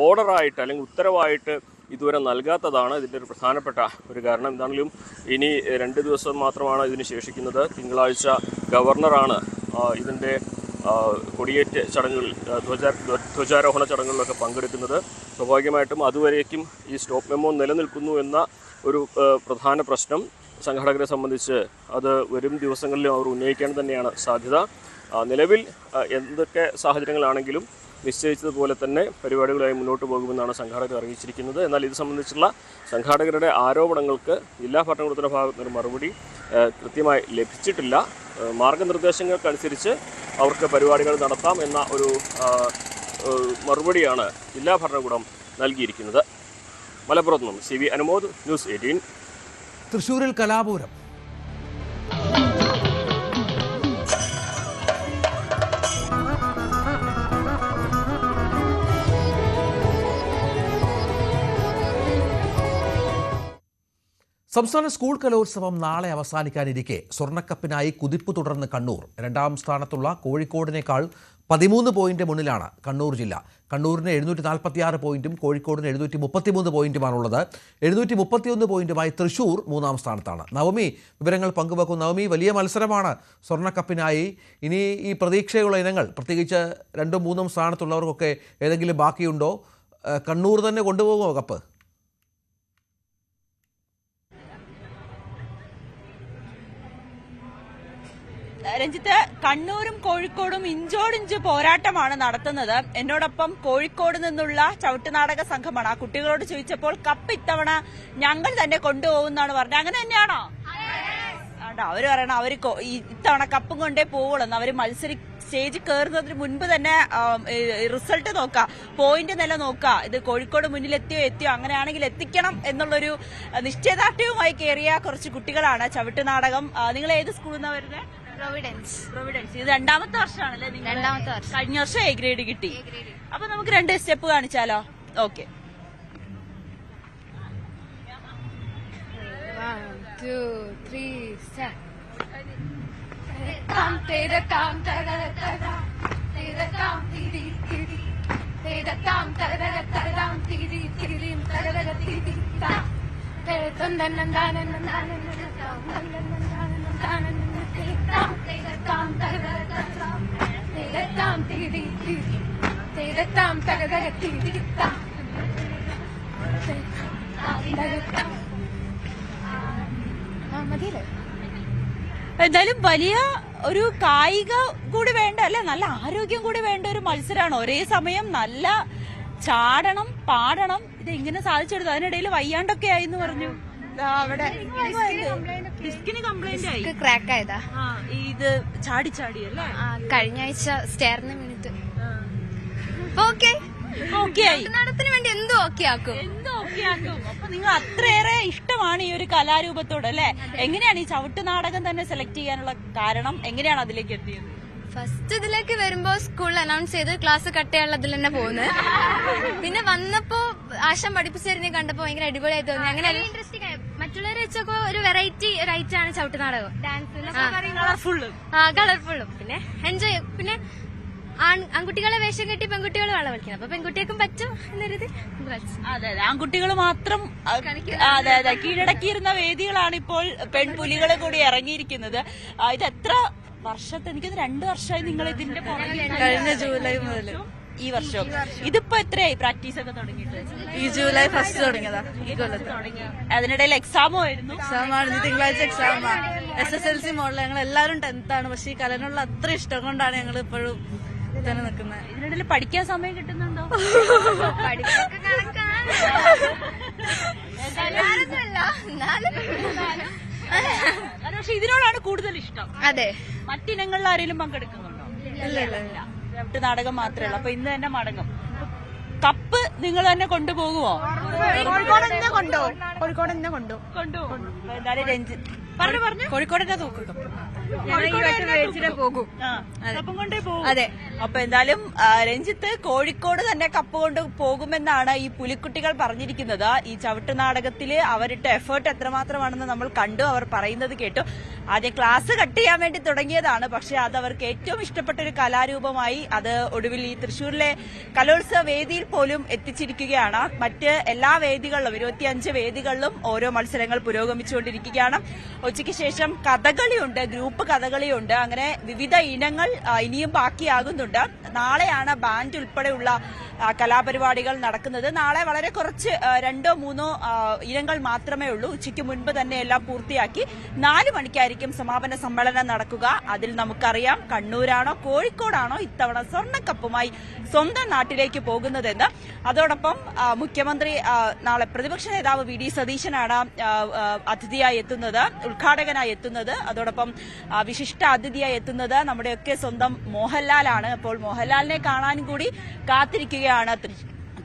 ഓർഡറായിട്ട് അല്ലെങ്കിൽ ഉത്തരവായിട്ട് ഇതുവരെ നൽകാത്തതാണ് ഇതിൻ്റെ ഒരു പ്രധാനപ്പെട്ട ഒരു കാരണം. എന്താണെങ്കിലും ഇനി 2 ദിവസം മാത്രമാണ് ഇതിന് ശേഷിക്കുന്നത്. തിങ്കളാഴ്ച ഗവർണറാണ് ഇതിൻ്റെ കൊടിയേറ്റ് ചടങ്ങുകളിൽ, ധ്വജാരോഹണ ചടങ്ങുകളിലൊക്കെ പങ്കെടുക്കുന്നത്. സ്വാഭാവികമായിട്ടും അതുവരേക്കും ഈ സ്റ്റോപ്പ് മെമ്മോ നിലനിൽക്കുന്നു എന്ന ഒരു പ്രധാന പ്രശ്നം സംഘാടകരെ സംബന്ധിച്ച് അത് വരും ദിവസങ്ങളിലും അവർ ഉന്നയിക്കാൻ തന്നെയാണ് സാധ്യത. നിലവിൽ എന്തൊക്കെ സാഹചര്യങ്ങളാണെങ്കിലും നിശ്ചയിച്ചതുപോലെ തന്നെ പരിപാടികളുമായി മുന്നോട്ട് പോകുമെന്നാണ് സംഘാടകർ അറിയിച്ചിരിക്കുന്നത്. എന്നാൽ ഇത് സംബന്ധിച്ചുള്ള സംഘാടകരുടെ ആരോപണങ്ങൾക്ക് ജില്ലാ ഭരണകൂടത്തിൻ്റെ ഭാഗത്ത് നിന്ന് മറുപടി കൃത്യമായി ലഭിച്ചിട്ടില്ല. മാർഗനിർദ്ദേശങ്ങൾക്കനുസരിച്ച് അവർക്ക് പരിപാടികൾ നടത്താം എന്ന ഒരു മറുപടിയാണ് ജില്ലാ ഭരണകൂടം നൽകിയിരിക്കുന്നത്. മലപ്പുറത്ത് നിന്നും CV അനുമോദ്, ന്യൂസ് 18. തൃശ്ശൂരിൽ കലാപൂരം. സംസ്ഥാന സ്കൂൾ കലോത്സവം നാളെ അവസാനിക്കാനിരിക്കെ സ്വർണ്ണക്കപ്പിനായി കുതിപ്പ് തുടർന്ന് കണ്ണൂർ. രണ്ടാം സ്ഥാനത്തുള്ള കോഴിക്കോടിനേക്കാൾ 13 പോയിന്റ് മുന്നിലാണ് കണ്ണൂർ ജില്ല. കണ്ണൂരിന് 746 പോയിന്റും കോഴിക്കോടിന് 733 പോയിന്റുമാണുള്ളത്. 731 പോയിന്റുമായി തൃശൂർ മൂന്നാം സ്ഥാനത്താണ്. നവമി വിവരങ്ങൾ പങ്കുവെക്കും. നവമി, വലിയ മത്സരമാണ് സ്വർണ്ണക്കപ്പിനായി. ഇനി ഈ പ്രതീക്ഷയുള്ള ഇനങ്ങൾ, പ്രത്യേകിച്ച് 2ഉം 3ഉം സ്ഥാനത്തുള്ളവർക്കൊക്കെ ഏതെങ്കിലും ബാക്കിയുണ്ടോ? കണ്ണൂർ തന്നെ കൊണ്ടുപോകുമോ കപ്പ്? രഞ്ജിത്ത്, കണ്ണൂരും കോഴിക്കോടും ഇഞ്ചോടിഞ്ച് പോരാട്ടമാണ് നടത്തുന്നത്. എന്നോടൊപ്പം കോഴിക്കോട് നിന്നുള്ള ചവിട്ടുനാടക സംഘമാണ്. ആ കുട്ടികളോട് ചോദിച്ചപ്പോൾ കപ്പ് ഇത്തവണ ഞങ്ങൾ തന്നെ കൊണ്ടുപോകുന്നാണ് പറഞ്ഞത്. അങ്ങനെ തന്നെയാണോ? അവര് പറയണം അവര് ഇത്തവണ കപ്പും കൊണ്ടേ പോവുള്ളൂ. അവര് സ്റ്റേജിൽ കയറുന്നതിന് മുൻപ് തന്നെ റിസൾട്ട് നോക്കാം, പോയിന്റ് നില നോക്കാം. ഇത് കോഴിക്കോട് മുന്നിൽ എത്തിയോ, അങ്ങനെയാണെങ്കിൽ എത്തിക്കണം എന്നുള്ളൊരു നിശ്ചയദാർഢ്യവുമായി കയറിയ കുറച്ച് കുട്ടികളാണ്. ചവിട്ടുനാടകം. നിങ്ങൾ ഏത് സ്കൂളിൽ നിന്നാണ് വരുന്നത്? പ്രൊവിഡൻസ്. ഇത് രണ്ടാമത്തെ വർഷമാണല്ലേ? രണ്ടാമത്തെ വർഷം. കഴിഞ്ഞ വർഷം എ ഗ്രേഡ് കിട്ടി. അപ്പൊ നമുക്ക് 2 സ്റ്റെപ്പ് കാണിച്ചാലോ? ഓക്കെ. 1 2 3 step. काम तेरा काम तेरा तेरा तेरा काम तेरी तेरी तेरा काम तेरा तेरा तेरी तेरी तेरा तेरी तेरे तंदन नंदन नंदन नंदन नंदन तेरा काम तेरा तेरा तेरा काम तेरी तेरी तेरा काम तेरा तेरी മതിയല്ലേ? എന്തായാലും വലിയ ഒരു കായിക കൂടി വേണ്ട അല്ലെ, നല്ല ആരോഗ്യം കൂടി വേണ്ട ഒരു മത്സരമാണ്. ഒരേ സമയം നല്ല ചാടണം, പാടണം. ഇത് എങ്ങനെ സാധിച്ചെടുത്തു? അതിനിടയിൽ വയ്യാണ്ടൊക്കെ ആയിന്ന് പറഞ്ഞു. അവിടെ ഡിസ്കിന് കംപ്ലൈന്റ് ആയി, ക്രാക്ക് ആയതാ. ഇത് ചാടി അല്ലേ? കഴിഞ്ഞ ആഴ്ച സ്റ്റെയറിന് വീണിട്ട് നടത്തിന് വേണ്ടി എന്തോ ഓക്കെ ആക്കും. അപ്പൊ നിങ്ങൾ അത്രയേറെ ഇഷ്ടമാണ് ഈ ഒരു കലാരൂപത്തോട് അല്ലെ? എങ്ങനെയാണ് ഈ ചവിട്ടുനാടകം തന്നെ സെലക്ട് ചെയ്യാനുള്ള കാരണം? എങ്ങനെയാണ് അതിലേക്ക് എത്തിയത്? ഫസ്റ്റ് ഇതിലേക്ക് വരുമ്പോ സ്കൂളിൽ അനൗൺസ് ചെയ്ത് ക്ലാസ് കട്ട് ചെയ്യാനുള്ള അതിൽ തന്നെ പോകുന്നത്. പിന്നെ വന്നപ്പോ ആശം പഠിപ്പിച്ചിരുന്നേ കണ്ടപ്പോ ഭയങ്കര അടിപൊളിയായി തോന്നി. അങ്ങനെ ഇൻട്രസ്റ്റിംഗ് ആയി. മറ്റുള്ളവരെ വെച്ചൊക്കെ ഒരു വെറൈറ്റി റൈറ്റാണ് ചവിട്ടുനാടകം. കളർഫുള്ളും പിന്നെ എൻജോയ്. പിന്നെ ആൺകുട്ടികളെ വേഷം കെട്ടി പെൺകുട്ടികൾ വേണം കളിക്കുന്നത്. അപ്പൊ പെൺകുട്ടികൾക്കും പറ്റും എന്നൊരിത്. അതെ, ആൺകുട്ടികൾ മാത്രം കീഴടക്കിയിരുന്ന വേദികളാണ് ഇപ്പോൾ പെൺപുലികളെ കൂടി ഇറങ്ങിയിരിക്കുന്നത്. ഇത് എത്ര വർഷത്തെ? എനിക്കത് 2 വർഷമായി നിങ്ങൾ ഇതിന്റെ കഴിഞ്ഞ ജൂലൈ മുതൽ ഈ വർഷം. ഇതിപ്പോ എത്രയായി പ്രാക്ടീസ് ഒക്കെ തുടങ്ങിയിട്ട്? ഈ ജൂലൈ ഫസ്റ്റ് തുടങ്ങിയതാ. ഈ കൊല്ലത്ത് അതിനിടയിൽ എക്സാമോ ആയിരുന്നു? എക്സാമാണ്, തിങ്കളാഴ്ച എക്സാമാണ്. SSLC model. ഞങ്ങൾ എല്ലാവരും 10th ആണ്. പക്ഷെ ഈ കലനുള്ള അത്ര ഇഷ്ടം കൊണ്ടാണ് ഞങ്ങൾ ഇപ്പോഴും തന്നെ നിൽക്കുന്നത്. ഇതിനിടയിൽ പഠിക്കാൻ സമയം കിട്ടുന്നുണ്ടോ? പഠിപ്പൊക്കെ കണക്കാണ്. പക്ഷെ ഇതിനോടാണ് കൂടുതൽ ഇഷ്ടം. അതെ. മറ്റിനങ്ങളിൽ ആരെങ്കിലും പങ്കെടുക്കുന്നുണ്ടോ? ഇല്ല. നാടകം മാത്രമേ ഉള്ളൂ. അപ്പൊ ഇന്ന് തന്നെ മടങ്ങും. കപ്പ് നിങ്ങൾ തന്നെ കൊണ്ടുപോകുമോ? കോഴിക്കോട് തന്നെ കൊണ്ടുപോകും. എന്തായാലും രഞ്ജിത്ത് പറഞ്ഞു കോഴിക്കോടിന്റെ തൂക്കും. അതെ. അപ്പൊ എന്തായാലും രഞ്ജിത്ത്, കോഴിക്കോട് തന്നെ കപ്പ് കൊണ്ട് പോകുമെന്നാണ് ഈ പുലിക്കുട്ടികൾ പറഞ്ഞിരിക്കുന്നത്. ഈ ചവിട്ടുനാടകത്തില് അവരിട്ട എഫേർട്ട് എത്രമാത്രമാണെന്ന് നമ്മൾ കണ്ടു, അവർ പറയുന്നത് കേട്ടു. ആദ്യം ക്ലാസ് കട്ട് ചെയ്യാൻ വേണ്ടി തുടങ്ങിയതാണ്. പക്ഷെ അത് അവർക്ക് ഏറ്റവും ഇഷ്ടപ്പെട്ട ഒരു കലാരൂപമായി അത് ഒടുവിൽ ഈ തൃശ്ശൂരിലെ കലോത്സവ വേദിയിൽ പോലും എത്തിച്ചിരിക്കുകയാണ്. മറ്റ് എല്ലാ വേദികളിലും 25 വേദികളിലും ഓരോ മത്സരങ്ങൾ പുരോഗമിച്ചുകൊണ്ടിരിക്കുകയാണ്. ഉച്ചയ്ക്ക് ശേഷം കഥകളിയുണ്ട്, ഗ്രൂപ്പ് കഥകളിയുണ്ട്. അങ്ങനെ വിവിധ ഇനങ്ങൾ ഇനിയും ബാക്കിയാകുന്നുണ്ട്. നാളെയാണ് ബാൻഡ് ഉൾപ്പെടെയുള്ള കലാപരിപാടികൾ നടക്കുന്നത്. നാളെ വളരെ കുറച്ച് 2 or 3 ഇനങ്ങൾ മാത്രമേ ഉള്ളൂ. ഉച്ചയ്ക്ക് മുൻപ് തന്നെ എല്ലാം പൂർത്തിയാക്കി 4 മണിക്കായിരിക്കും സമാപന സമ്മേളനം നടക്കുക. അതിൽ നമുക്കറിയാം കണ്ണൂരാണോ കോഴിക്കോടാണോ ഇത്തവണ സ്വർണ്ണക്കപ്പുമായി സ്വന്തം നാട്ടിലേക്ക് പോകുന്നതെന്ന്. അതോടൊപ്പം മുഖ്യമന്ത്രി നാളെ പ്രതിപക്ഷ നേതാവ് VD സതീശനാണ് അതിഥിയായി എത്തുന്നത്, ഉദ്ഘാടകനായി എത്തുന്നത്. അതോടൊപ്പം വിശിഷ്ട അതിഥിയായി എത്തുന്നത് നമ്മുടെയൊക്കെ സ്വന്തം മോഹൻലാലാണ്. അപ്പോൾ മോഹൻലാലിനെ കാണാനും കൂടി കാത്തിരിക്കുകയാണ്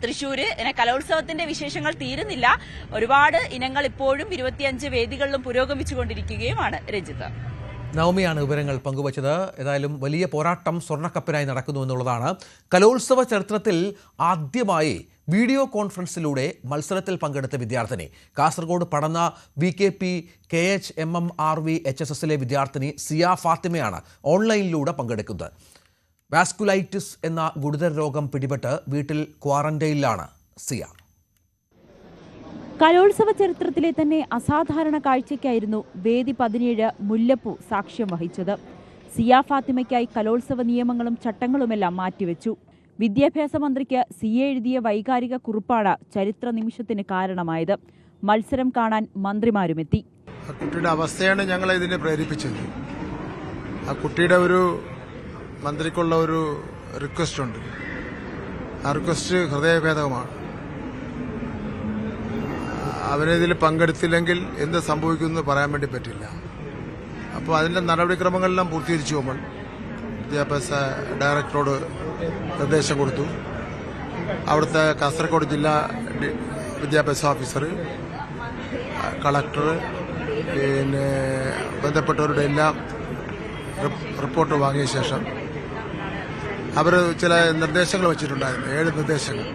തൃശ്ശൂര്. കലോത്സവത്തിന്റെ വിശേഷങ്ങൾ തീരുന്നില്ല. ഒരുപാട് ഇനങ്ങൾ ഇപ്പോഴും 25 വേദികളിലും പുരോഗമിച്ചുകൊണ്ടിരിക്കുകയുമാണ്. രഞ്ജിത്ത്. നവമിയാണ് വിവരങ്ങൾ പങ്കുവച്ചത്. ഏതായാലും വലിയ പോരാട്ടം സ്വർണ്ണക്കപ്പിനായി നടക്കുന്നു എന്നുള്ളതാണ്. കലോത്സവ ചരിത്രത്തിൽ ആദ്യമായി വീഡിയോ കോൺഫറൻസിലൂടെ മത്സരത്തിൽ പങ്കെടുത്ത വിദ്യാർത്ഥിനി കാസർഗോഡ് പടന്ന VKP KHMMRV HSSലെ വിദ്യാർത്ഥിനി സിയ ഫാത്തിമയാണ് ഓൺലൈനിലൂടെ പങ്കെടുക്കുന്നത്. വാസ്കുലൈറ്റിസ് എന്ന ഗുരുതര രോഗം പിടിപെട്ട് വീട്ടിൽ ക്വാറന്റൈനിലാണ് സിയ. കലോത്സവ ചരിത്രത്തിലെ തന്നെ അസാധാരണ കാഴ്ചയ്ക്കായിരുന്നു വേദി 17 മുല്ലപ്പൂ സാക്ഷ്യം വഹിച്ചത്. സിയ ഫാത്തിമയ്ക്കായി കലോത്സവ നിയമങ്ങളും ചട്ടങ്ങളുമെല്ലാം മാറ്റിവെച്ചു. വിദ്യാഭ്യാസ മന്ത്രിക്ക് സിയ എഴുതിയ വൈകാരിക കുറിപ്പാണ് ചരിത്ര നിമിഷത്തിന് കാരണമായത്. മത്സരം കാണാൻ മന്ത്രിമാരുമെത്തി. ആ കുട്ടിയുടെ അവസ്ഥയാണ് ഞങ്ങളെ ഇതിനെ പ്രേരിപ്പിച്ചത്. ആ കുട്ടിയുടെ ഒരു മന്ത്രിക്കുള്ള ഒരു റിക്വസ്റ്റ് ഉണ്ട്. ആ റിക്വസ്റ്റ് ഹൃദയഭേദകമാണ്. അവരിതിൽ പങ്കെടുത്തില്ലെങ്കിൽ എന്ത് സംഭവിക്കുമെന്ന് പറയാൻ വേണ്ടി പറ്റില്ല. അപ്പോൾ അതിൻ്റെ നടപടിക്രമങ്ങളെല്ലാം പൂർത്തീകരിച്ചു. നമ്മൾ വിദ്യാഭ്യാസ ഡയറക്ടറോട് നിർദ്ദേശം കൊടുത്തു. അവിടുത്തെ കാസർഗോഡ് ജില്ലാ വിദ്യാഭ്യാസ ഓഫീസർ, കളക്ടർ, പിന്നെ ബന്ധപ്പെട്ടവരുടെ എല്ലാം റിപ്പോർട്ട് വാങ്ങിയ ശേഷം അവർ ചില നിർദ്ദേശങ്ങൾ വച്ചിട്ടുണ്ടായിരുന്നു. 7 നിർദ്ദേശങ്ങൾ.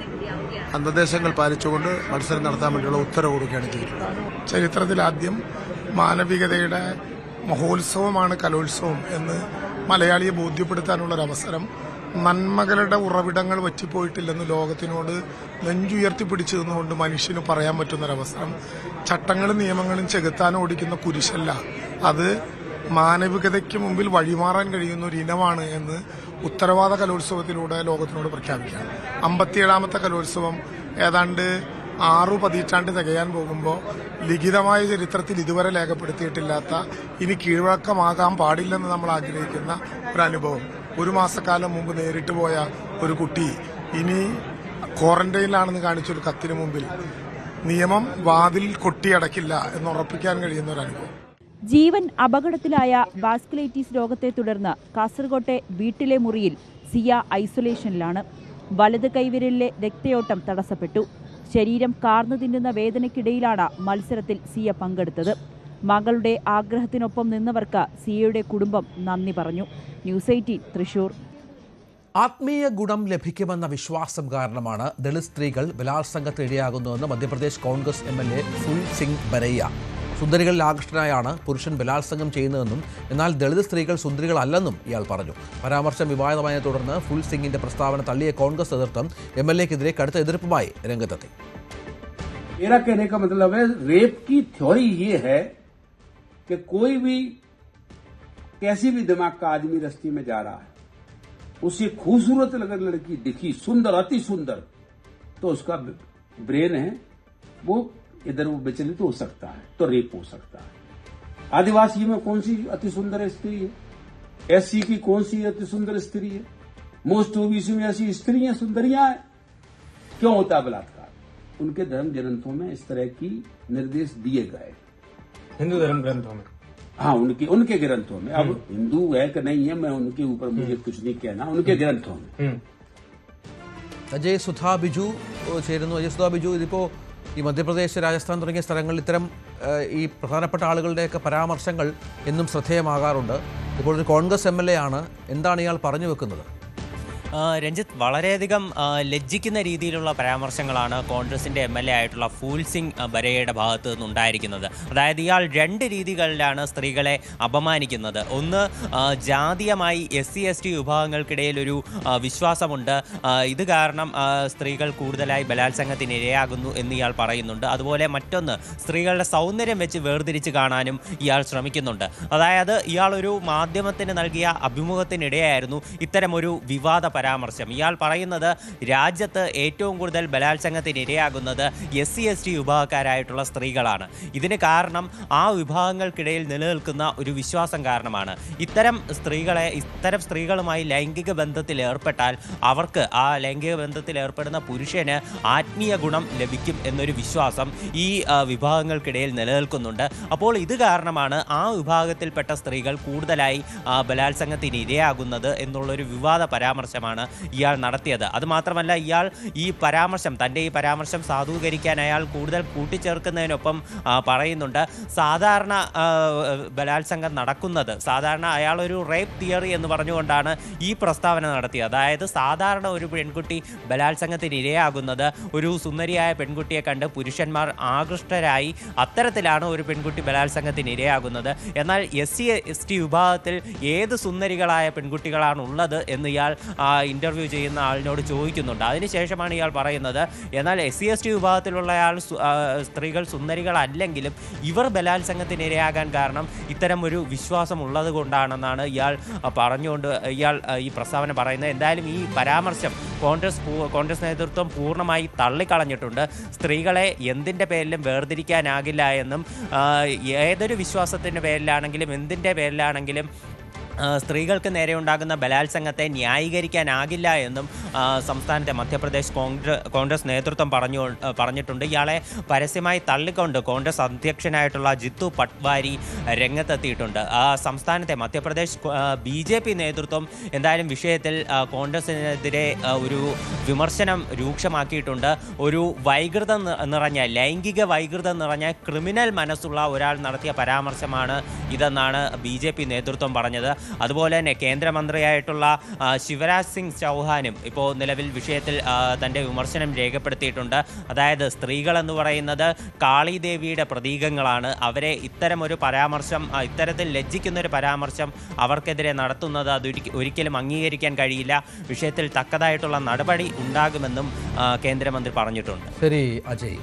ആ നിർദ്ദേശങ്ങൾ പാലിച്ചുകൊണ്ട് മത്സരം നടത്താൻ വേണ്ടിയുള്ള ഉത്തരവ് കൊടുക്കുകയാണ് ചെയ്തിട്ടുള്ളത്. ചരിത്രത്തിലാദ്യം മാനവികതയുടെ മഹോത്സവമാണ് കലോത്സവം എന്ന് മലയാളിയെ ബോധ്യപ്പെടുത്താനുള്ളൊരവസരം, നന്മകളുടെ ഉറവിടങ്ങൾ വറ്റിപ്പോയിട്ടില്ലെന്ന് ലോകത്തിനോട് നെഞ്ചുയർത്തി പിടിച്ചു നിന്നുകൊണ്ട് മനുഷ്യന് പറയാൻ പറ്റുന്നൊരവസരം, ചട്ടങ്ങളും നിയമങ്ങളും ചെകുത്താൻ ഓടിക്കുന്ന കുരിശല്ല, അത് മാനവികതയ്ക്ക് മുമ്പിൽ വഴിമാറാൻ കഴിയുന്ന ഒരു ഇനമാണ് എന്ന് ഉത്തരവാദ കലോത്സവത്തിലൂടെ ലോകത്തിനോട് പ്രഖ്യാപിക്കാം. 57ാമത്തെ കലോത്സവം ഏതാണ്ട് 6 പതിറ്റാണ്ട് തികയാൻ പോകുമ്പോൾ ലിഖിതമായ ചരിത്രത്തിൽ ഇതുവരെ രേഖപ്പെടുത്തിയിട്ടില്ലാത്ത, ഇനി കീഴ്വഴക്കമാകാൻ പാടില്ലെന്ന് നമ്മൾ ആഗ്രഹിക്കുന്ന ഒരനുഭവം. 1 മാസക്കാലം മുമ്പ് നേരിട്ട് പോയ ഒരു കുട്ടി ഇനി ക്വാറന്റൈനിലാണെന്ന് കാണിച്ചൊരു കത്തിന് മുമ്പിൽ നിയമം വാതിൽ കൊട്ടിയടക്കില്ല എന്ന് ഉറപ്പിക്കാൻ കഴിയുന്ന ഒരു അനുഭവം. ജീവൻ അപകടത്തിലായ വാസ്കുലൈറ്റിസ് രോഗത്തെ തുടർന്ന് കാസർകോട്ടെ വീട്ടിലെ മുറിയിൽ സിയ ഐസൊലേഷനിലാണ്. വലത് കൈവിരലിലെ രക്തയോട്ടം തടസ്സപ്പെട്ടു. ശരീരം കാർന്നു തിന്നുന്ന വേദനയ്ക്കിടയിലാണ് മത്സരത്തിൽ സിയ പങ്കെടുത്തത്. മകളുടെ ആഗ്രഹത്തിനൊപ്പം നിന്നവർക്ക് സിയയുടെ കുടുംബം നന്ദി പറഞ്ഞു. ന്യൂസ് 18 തൃശൂർ. ആത്മീയ ഗുണം ലഭിക്കുമെന്ന വിശ്വാസം കാരണമാണ് ദളിത് സ്ത്രീകൾ ബലാത്സംഗത്തിന് ഇരയാകുന്നതെന്ന് മധ്യപ്രദേശ് കോൺഗ്രസ് MLA ഫുൽ സിംഗ് ബരയ്യ. സുന്ദരികളിൽ ആകൃഷ്ടനായാണ് പുരുഷൻ ബലാത്സംഗം ചെയ്യുന്നതെന്നും എന്നാൽ ദളിത് സ്ത്രീകൾ സുന്ദരികളല്ലെന്നും ഇയാൾ പറഞ്ഞു. പരാമർശം വിവാദമായതിനെ തുടർന്ന് ഫുൽ സിംഗിന്റെ പ്രസ്താവന തള്ളിയ കോൺഗ്രസ് നേതൃത്വം MLAക്കെതിരെ കടുത്ത എതിർപ്പുമായി രംഗത്തെത്തി. मेरा कहने का मतलब है, रेप की थ्योरी ये है कि कोई भी कैसी भी दिमाग का आदमी रस्ते में जा रहा है, उसे खूबसूरत अगर लड़की दिखी, सुंदर, अति सुंदर, तो उसका ब्रेन है वो इधर वो विचलित हो सकता है, तो रेप हो सकता है. आदिवासी में कौन सी अति सुंदर स्त्री है? SC की कौन सी अति सुंदर स्त्री है? मोस्ट OBC में ऐसी स्त्रियां सुंदरियां हैं. क्यों होता है बलात्कार? उनके धर्म ग्रंथों में इस तरह की निर्देश दिए गए, हिंदू धर्म ग्रंथों में. हाँ, उनके ग्रंथों में. अब हिंदू है कि नहीं है, मैं उनके ऊपर मुझे कुछ नहीं कहना, उनके ग्रंथों में. അജയ് സുധാ ബിജു ചേരുന്നു. അജയ് സുധാ ബിജു, ഇതിപ്പോൾ ഈ മധ്യപ്രദേശ്, രാജസ്ഥാൻ തുടങ്ങിയ സ്ഥലങ്ങളിൽ ഇത്തരം ഈ പ്രധാനപ്പെട്ട ആളുകളുടെയൊക്കെ പരാമർശങ്ങൾ എന്നും ശ്രദ്ധേയമാകാറുണ്ട്. ഇപ്പോൾ ഒരു കോൺഗ്രസ് MLA ആണ്. എന്താണ് ഇയാൾ പറഞ്ഞു വെക്കുന്നത്? രഞ്ജിത്ത്, വളരെയധികം ലജ്ജിക്കുന്ന രീതിയിലുള്ള പരാമർശങ്ങളാണ് കോൺഗ്രസിൻ്റെ MLA ആയിട്ടുള്ള ഫൂൽ സിംഗ് ബരയുടെ ഭാഗത്തു നിന്നുണ്ടായിരിക്കുന്നത്. അതായത് ഇയാൾ 2 രീതികളിലാണ് സ്ത്രീകളെ അപമാനിക്കുന്നത്. ഒന്ന്, ജാതീയമായി SC/ST വിഭാഗങ്ങൾക്കിടയിൽ ഒരു വിശ്വാസമുണ്ട്, ഇത് കാരണം സ്ത്രീകൾ കൂടുതലായി ബലാത്സംഗത്തിന് ഇരയാകുന്നു എന്ന് ഇയാൾ പറയുന്നുണ്ട്. അതുപോലെ മറ്റൊന്ന്, സ്ത്രീകളുടെ സൗന്ദര്യം വെച്ച് വേർതിരിച്ച് കാണാനും ഇയാൾ ശ്രമിക്കുന്നുണ്ട്. അതായത് ഇയാളൊരു മാധ്യമത്തിന് നൽകിയ അഭിമുഖത്തിനിടെയായിരുന്നു ഇത്തരമൊരു വിവാദ പരാമർശം. ഇയാൾ പറയുന്നത് രാജ്യത്ത് ഏറ്റവും കൂടുതൽ ബലാത്സംഗത്തിന് ഇരയാകുന്നത് SC/ST വിഭാഗക്കാരായിട്ടുള്ള സ്ത്രീകളാണ്. ഇതിന് കാരണം ആ വിഭാഗങ്ങൾക്കിടയിൽ നിലനിൽക്കുന്ന ഒരു വിശ്വാസം കാരണമാണ്. ഇത്തരം സ്ത്രീകളുമായി ലൈംഗിക ബന്ധത്തിൽ ഏർപ്പെട്ടാൽ അവർക്ക്, ആ ലൈംഗിക ബന്ധത്തിൽ ഏർപ്പെടുന്ന പുരുഷന് ആത്മീയ ഗുണം ലഭിക്കും എന്നൊരു വിശ്വാസം ഈ വിഭാഗങ്ങൾക്കിടയിൽ നിലനിൽക്കുന്നുണ്ട്. അപ്പോൾ ഇത് കാരണമാണ് ആ വിഭാഗത്തിൽപ്പെട്ട സ്ത്രീകൾ കൂടുതലായി ബലാത്സംഗത്തിന് ഇരയാകുന്നത് എന്നുള്ളൊരു വിവാദ പരാമർശമാണ് പരാമർശമാണ് ഇയാൾ നടത്തിയത്. അതുമാത്രമല്ല, ഇയാൾ തൻ്റെ ഈ പരാമർശം സാധൂകരിക്കാൻ അയാൾ കൂടുതൽ കൂട്ടിച്ചേർക്കുന്നതിനൊപ്പം പറയുന്നുണ്ട്, സാധാരണ ബലാത്സംഗം നടക്കുന്നത്, സാധാരണ അയാളൊരു റേപ്പ് തിയറി എന്ന് പറഞ്ഞുകൊണ്ടാണ് ഈ പ്രസ്താവന നടത്തിയത്. അതായത് സാധാരണ ഒരു പെൺകുട്ടി ബലാത്സംഗത്തിന് ഇരയാകുന്നത് ഒരു സുന്ദരിയായ പെൺകുട്ടിയെ കണ്ട് പുരുഷന്മാർ ആകൃഷ്ടരായി, അത്തരത്തിലാണ് ഒരു പെൺകുട്ടി ബലാത്സംഗത്തിന് ഇരയാകുന്നത്. എന്നാൽ SC/ST വിഭാഗത്തിൽ ഏത് സുന്ദരികളായ പെൺകുട്ടികളാണ് ഉള്ളത് എന്ന് ഇയാൾ ഇൻ്റർവ്യൂ ചെയ്യുന്ന ആളിനോട് ചോദിക്കുന്നുണ്ട്. അതിനുശേഷമാണ് ഇയാൾ പറയുന്നത്, എന്നാൽ SC/ST വിഭാഗത്തിലുള്ള സ്ത്രീകൾ സുന്ദരികളല്ലെങ്കിലും ഇവർ ബലാത്സംഗത്തിന് ഇരയാകാൻ കാരണം ഇത്തരം ഒരു വിശ്വാസം ഉള്ളത് കൊണ്ടാണെന്നാണ് ഇയാൾ പറഞ്ഞുകൊണ്ട് ഈ പ്രസ്താവന പറയുന്നത്. എന്തായാലും ഈ പരാമർശം കോൺഗ്രസ് നേതൃത്വം പൂർണ്ണമായി തള്ളിക്കളഞ്ഞിട്ടുണ്ട്. സ്ത്രീകളെ എന്തിൻ്റെ പേരിലും വേർതിരിക്കാനാകില്ല എന്നും ഏതൊരു വിശ്വാസത്തിൻ്റെ പേരിലാണെങ്കിലും എന്തിൻ്റെ പേരിലാണെങ്കിലും സ്ത്രീകൾക്ക് നേരെ ഉണ്ടാകുന്ന ബലാത്സംഗത്തെ ന്യായീകരിക്കാനാകില്ല എന്നും സംസ്ഥാനത്തെ മധ്യപ്രദേശ് കോൺഗ്രസ് നേതൃത്വം പറഞ്ഞിട്ടുണ്ട്. ഇയാളെ പരസ്യമായി തള്ളിക്കൊണ്ട് കോൺഗ്രസ് അധ്യക്ഷനായിട്ടുള്ള ജിത്തു പട്വാരി രംഗത്തെത്തിയിട്ടുണ്ട്. സംസ്ഥാനത്തെ മധ്യപ്രദേശ് BJP നേതൃത്വം എന്തായാലും വിഷയത്തിൽ കോൺഗ്രസിനെതിരെ ഒരു വിമർശനം രൂക്ഷമാക്കിയിട്ടുണ്ട്. ഒരു ലൈംഗിക വൈകൃതം നിറഞ്ഞ ക്രിമിനൽ മനസ്സുള്ള ഒരാൾ നടത്തിയ പരാമർശമാണ് ഇതെന്നാണ് BJP നേതൃത്വം പറഞ്ഞത്. അതുപോലെ തന്നെ കേന്ദ്രമന്ത്രിയായിട്ടുള്ള ശിവരാജ് സിംഗ് ചൗഹാനും ഇപ്പോൾ നിലവിൽ വിഷയത്തിൽ തൻ്റെ വിമർശനം രേഖപ്പെടുത്തിയിട്ടുണ്ട്. അതായത് സ്ത്രീകൾ എന്ന് പറയുന്നത് കാളിദേവിയുടെ പ്രതീകങ്ങളാണ്. അവരെ ഇത്തരത്തിൽ ലജ്ജിക്കുന്നൊരു പരാമർശം അവർക്കെതിരെ നടത്തുന്നത് ഒരിക്കലും അംഗീകരിക്കാൻ കഴിയില്ല. വിഷയത്തിൽ തക്കതായിട്ടുള്ള നടപടി ഉണ്ടാകുമെന്നും കേന്ദ്രമന്ത്രി പറഞ്ഞിട്ടുണ്ട്. ശരി അജയ്.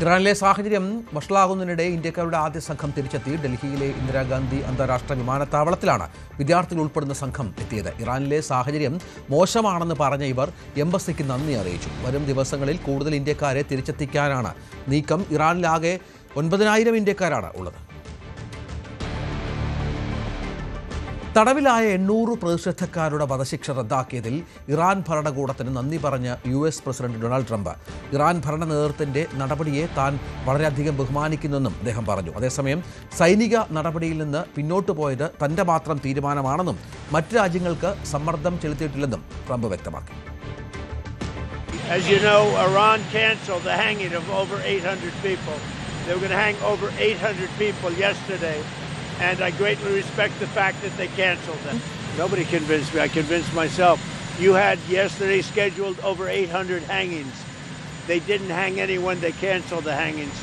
ഇറാനിലെ സാഹചര്യം വഷളാകുന്നതിനിടെ ഇന്ത്യക്കാരുടെ ആദ്യ സംഘം തിരിച്ചെത്തി. ഡൽഹിയിലെ ഇന്ദിരാഗാന്ധി അന്താരാഷ്ട്ര വിമാനത്താവളത്തിലാണ് വിദ്യാർത്ഥികൾ ഉൾപ്പെടുന്ന സംഘം എത്തിയത്. ഇറാനിലെ സാഹചര്യം മോശമാണെന്ന് പറഞ്ഞ ഇവർ എംബസിക്ക് നന്ദി അറിയിച്ചു. വരും ദിവസങ്ങളിൽ കൂടുതൽ ഇന്ത്യക്കാരെ തിരിച്ചെത്തിക്കാനാണ് നീക്കം. ഇറാനിലാകെ 9,000 ഇന്ത്യക്കാരാണ് ഉള്ളത്. തടവിലായ 800 പ്രതിഷേധക്കാരുടെ വധശിക്ഷ റദ്ദാക്കിയതിൽ ഇറാൻ ഭരണകൂടത്തിന് നന്ദി പറഞ്ഞ US president Donald Trump Iran ഭരണ നേതൃത്വത്തിന്റെ നടപടിയെ താൻ വളരെയധികം ബഹുമാനിക്കുന്നെന്നും അദ്ദേഹം പറഞ്ഞു. അതേസമയം സൈനിക നടപടിയിൽ നിന്ന് പിന്നോട്ടു പോയത് തന്റെ മാത്രം തീരുമാനമാണെന്നും മറ്റ് രാജ്യങ്ങൾക്ക് സമ്മർദ്ദം ചെലുത്തിയിട്ടില്ലെന്നും ട്രംപ് വ്യക്തമാക്കി. As you know, Iran canceled the hanging of over 800 people. They were going to hang over 800 people yesterday. And I greatly respect the fact that they canceled them. Nobody convinced me. I convinced myself. You had yesterday scheduled over 800 hangings. They didn't hang anyone. They canceled the hangings.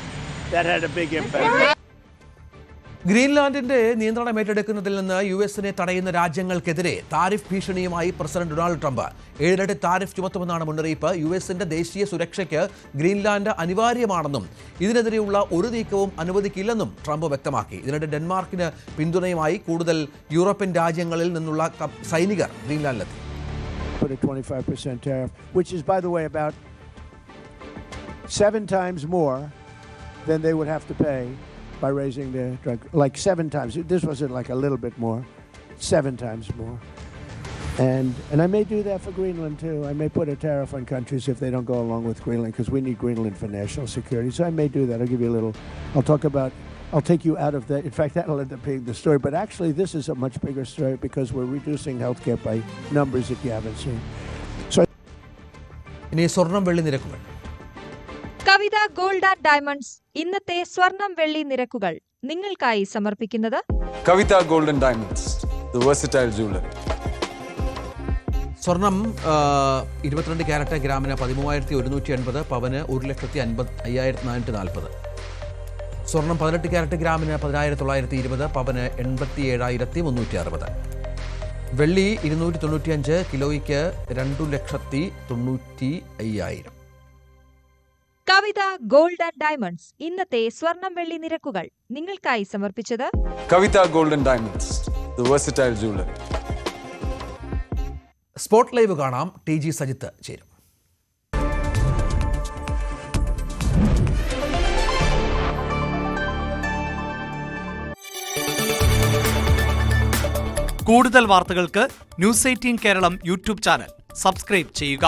That had a big impact. ഗ്രീൻലാൻഡിന്റെ നിയന്ത്രണം ഏറ്റെടുക്കുന്നതിൽ നിന്ന് US-നെ തടയുന്ന രാജ്യങ്ങൾക്കെതിരെ tariff ഭീഷണിയുമായി president Donald Trump 7 ഇരട്ടി tariff ചുമത്തുമെന്നാണ് മുന്നറിയിപ്പ്. US-ന്റെ ദേശീയ സുരക്ഷയ്ക്ക് Greenland അനിവാര്യമാണെന്നും ഇതിനെതിരെയുള്ള ഒരു നീക്കവും അനുവദിക്കില്ലെന്നും ട്രംപ് വ്യക്തമാക്കി. ഇതിനിടെ ഡെൻമാർക്കിന് പിന്തുണയുമായി കൂടുതൽ യൂറോപ്യൻ രാജ്യങ്ങളിൽ നിന്നുള്ള സൈനികർ ഗ്രീൻലാൻഡിലെത്തി. 25% tariff, which is, by the way, about 7 times more than they would have to pay by raising the drug, like 7 times. This wasn't like a little bit more, 7 times more. And I may do that for Greenland too. I may put a tariff on countries if they don't go along with Greenland, because we need Greenland for national security. So I may do that. I'll give you a little. I'll take you out of that. In fact, that'll end up being the story. But actually, this is a much bigger story because we're reducing healthcare by numbers that you haven't seen. So. ഇനി സ്വർണം വെള്ളി നിരക്കുകൾ. കവിത gold and diamonds ഇന്നത്തെ സ്വർണം വെള്ളി നിരക്കുകൾ നിങ്ങൾക്കായി സമർപ്പിക്കുന്നത് Kavitha gold and diamonds, the versatile jewellery. സ്വർണം 22 ക്യാരറ്റ് ഗ്രാമിന് 13,180, പവന് 1,55,440. സ്വർണം 18 ക്യാരറ്റ് ഗ്രാമിന് 10,920, പവന് 87,360. വെള്ളി 295 കിലോയ്ക്ക് 2,90,500. കവിത ഗോൾഡ് ആൻഡ് ഡയമണ്ട്സ് ഇന്നത്തെ സ്വർണം വെള്ളി നിരക്കുകൾ നിങ്ങൾക്കായി സമർപ്പിച്ചത് Kavitha gold and diamonds, the versatile jewellery. Spot live കാണാം. TG സജിത്ത് ചേരും. കൂടുതൽ വാർത്തകൾക്ക് News 18 Keralam YouTube channel subscribe ചെയ്യുക.